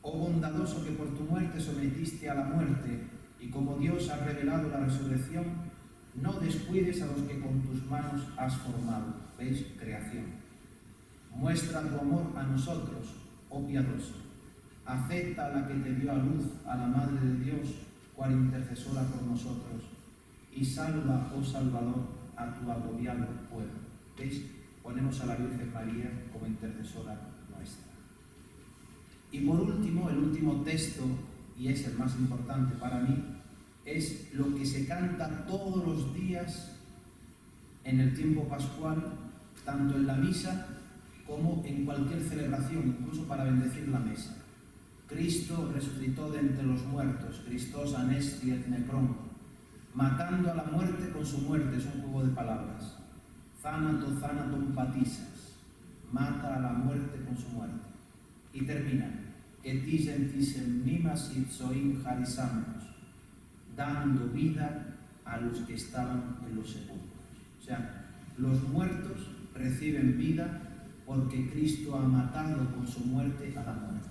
oh bondadoso que por tu muerte sometiste a la muerte, y como Dios ha revelado la resurrección, no descuides a los que con tus manos has formado. ¿Veis? Creación. Muestra tu amor a nosotros, oh piadoso. Acepta a la que te dio a luz, a la Madre de Dios, cual intercesora por nosotros, y salva, oh Salvador, a tu agobiado pueblo. ¿Veis? Ponemos a la Virgen María como intercesora nuestra. Y por último, el último texto, y es el más importante para mí, es lo que se canta todos los días en el tiempo pascual, tanto en la misa como en cualquier celebración, incluso para bendecir la mesa. Cristo resucitó de entre los muertos, Christos anesti et necron, matando a la muerte con su muerte, es un juego de palabras. Thanaton patisas, mata a la muerte con su muerte. Y termina: etisem mimas ipsoin harisamos, dando vida a los que estaban en los sepulcros. O sea, los muertos reciben vida porque Cristo ha matado con su muerte a la muerte.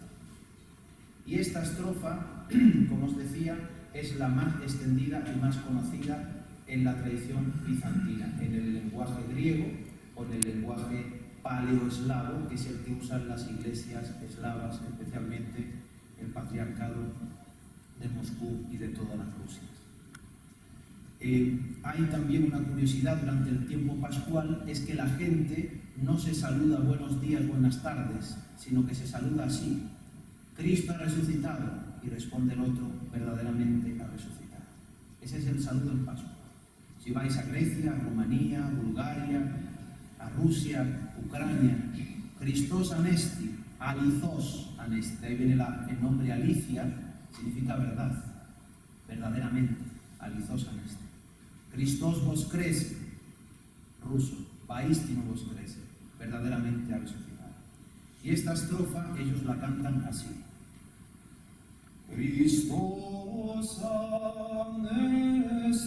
Y esta estrofa, como os decía, es la más extendida y más conocida en la tradición bizantina, en el lenguaje griego o en el lenguaje paleoeslavo, que es el que usan las iglesias eslavas, especialmente el patriarcado de Moscú y de todas las Rusias. Hay también una curiosidad durante el tiempo pascual, es que la gente no se saluda buenos días, buenas tardes, sino que se saluda así: Cristo ha resucitado, y responde el otro: verdaderamente ha resucitado. Ese es el saludo en Pascua. Si vais a Grecia, a Rumanía, a Bulgaria, a Rusia, Ucrania, Christos anesti, alithos anesti, ahí viene el nombre Alicia, significa verdad, verdaderamente, alithos anesti. Christos vos crece, ruso, paistino vos crece, verdaderamente ha resucitado. Y esta estrofa ellos la cantan así: Christos anesti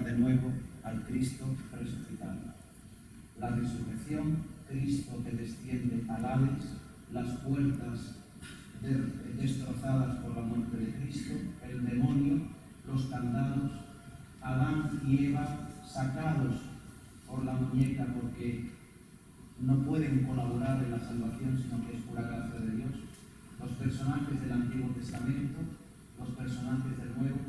de nuevo al Cristo resucitado. La resurrección, Cristo que desciende al Hades, las puertas destrozadas por la muerte de Cristo, el demonio, los candados, Adán y Eva sacados por la muñeca porque no pueden colaborar en la salvación, sino que es pura gracia de Dios. Los personajes del Antiguo Testamento, los personajes del Nuevo,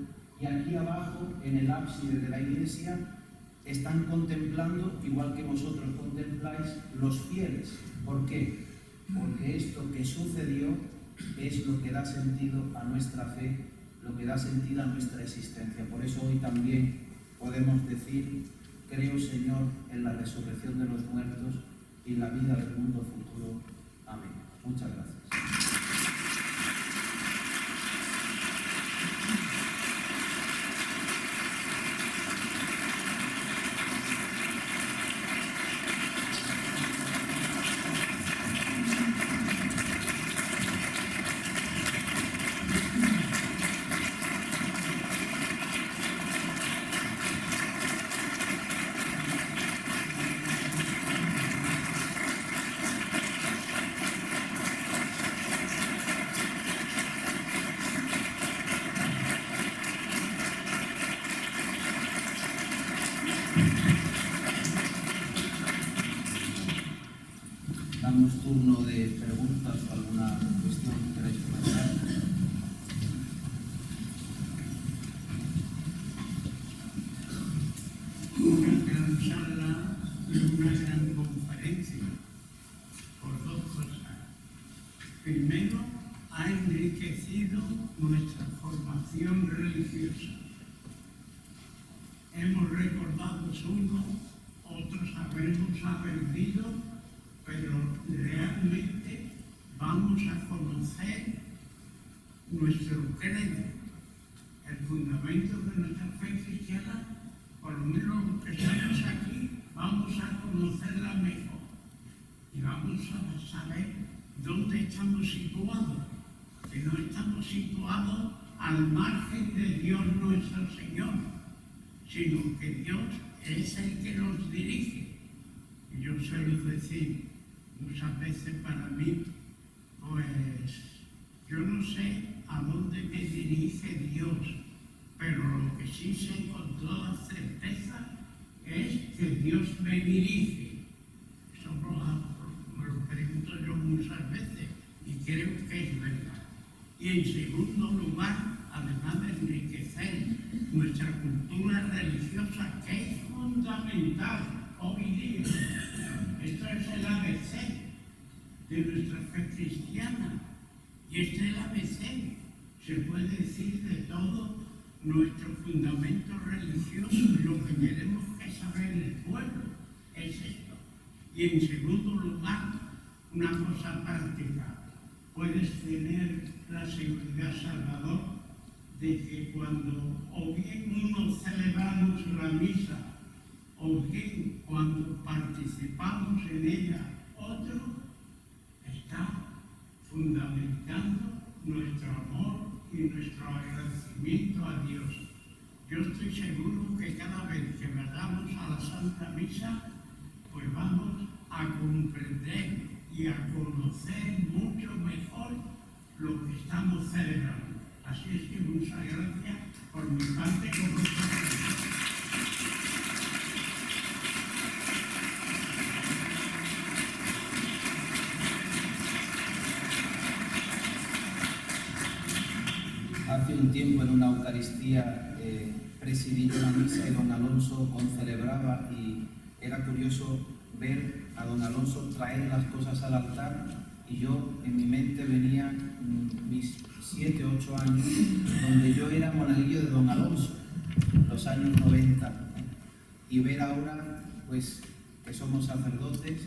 y aquí abajo, en el ábside de la iglesia, están contemplando, igual que vosotros contempláis, los fieles. ¿Por qué? Porque esto que sucedió es lo que da sentido a nuestra fe, lo que da sentido a nuestra existencia. Por eso hoy también podemos decir: creo, Señor, en la resurrección de los muertos y la vida del mundo futuro. Amén. Muchas gracias. Damos turno de preguntas o alguna cuestión que queráis comentar. Una gran charla y una gran conferencia, por dos cosas. Primero, ha enriquecido nuestra formación religiosa. Hemos recordado uno, otros habremos aprendido, pero realmente vamos a conocer nuestro credo, el fundamento de nuestra fe cristiana. Por lo menos los que estamos aquí, vamos a conocerla mejor y vamos a saber dónde estamos situados, que no estamos situados al margen de Dios nuestro Señor, sino que Dios es el que nos dirige. Y yo suelo decir muchas veces, para mí, pues yo no sé a dónde me dirige Dios, pero lo que sí sé con toda certeza es que Dios me dirige. Eso me lo pregunto yo muchas veces y creo que es verdad. Y en segundo lugar, además de enriquecer nuestra cultura religiosa, que es fundamental hoy día. Esto es el ABC de nuestra fe cristiana. Y este es el ABC, se puede decir, de todo nuestro fundamento religioso. Lo que tenemos que saber el pueblo es esto. Y en segundo lugar, una cosa práctica. Puedes tener la seguridad, Salvador, de que cuando o bien uno celebramos la misa, o bien cuando participamos en ella, otro está fundamentando nuestro amor y nuestro agradecimiento a Dios. Yo estoy seguro que cada vez que vayamos a la Santa Misa, pues vamos a comprender y a conocer mucho mejor lo que estamos celebrando. Así es que muchas gracias por mi parte con vosotros. Hace un tiempo en una Eucaristía presidí una misa y don Alonso concelebraba, y era curioso ver a don Alonso traer las cosas al altar, y yo en mi mente venía mis 7 u 8 años, donde yo era monaguillo de don Alonso, los años 90, y ver ahora pues que somos sacerdotes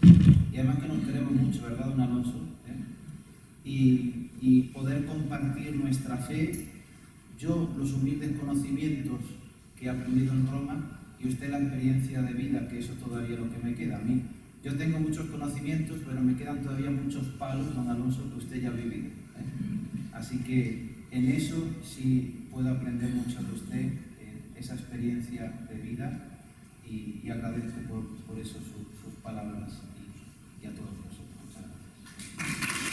y además que nos queremos mucho, ¿verdad, don Alonso? Y poder compartir nuestra fe, yo los humildes conocimientos que he aprendido en Roma y usted la experiencia de vida, que eso todavía es lo que me queda a mí. Yo tengo muchos conocimientos, pero me quedan todavía muchos palos, don Alonso, que usted ya ha vivido. Así que en eso sí puedo aprender mucho de usted, esa experiencia de vida y agradezco por eso sus palabras y a todos vosotros. Muchas gracias.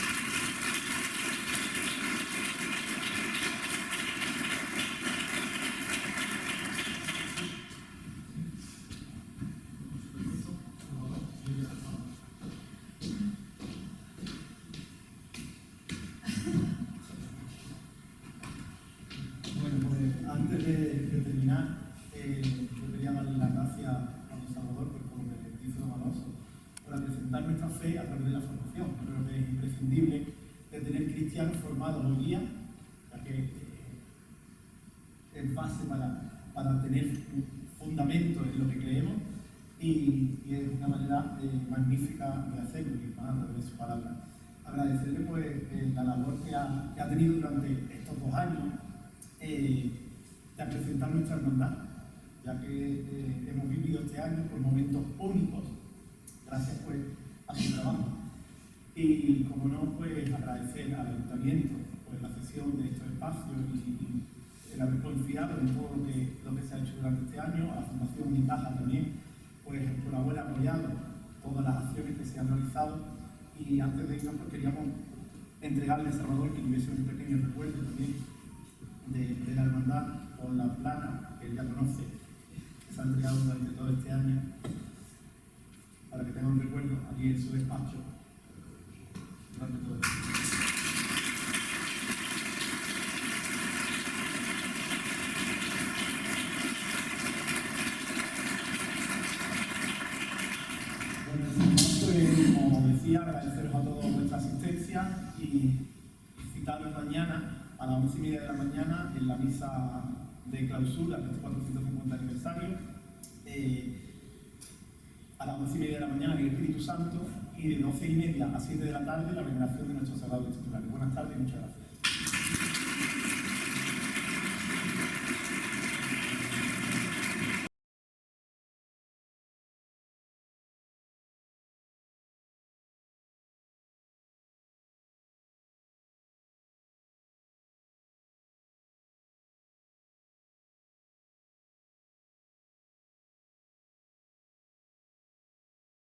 Bueno, pues antes de terminar, yo quería darle las gracias a don Salvador por lo que dice don Alonso, por presentar nuestra fe a través de la formación. Creo que es imprescindible de tener cristianos formados hoy día, ya que es base para tener un fundamento en lo que creemos y es una manera magnífica de hacerlo, y más a través de su palabra. Agradecerle pues la labor que ha tenido durante estos 2 años de presentar nuestra hermandad, ya que hemos vivido este año por momentos únicos, gracias pues a su trabajo. Y como no, pues agradecer al Ayuntamiento pues la cesión de estos espacios y el haber confiado en todo lo que se ha hecho durante este año, a la Fundación Unicaja también, pues por haber apoyado todas las acciones que se han realizado. Y antes de irnos, pues queríamos entregarle a Salvador que tuviese un pequeño recuerdo también de la hermandad con la plana que él ya conoce, que se ha entregado durante todo este año, para que tenga un recuerdo allí en su despacho durante todo este año. Como decía, agradeceros a todos vuestra asistencia y citaros mañana a las 11:30 de la mañana en la misa de clausura del 450 aniversario, a las 11:30 de la mañana en el Espíritu Santo y de 12:30 a 7 de la tarde la veneración de nuestros sagrados titulares. Buenas tardes y muchas gracias.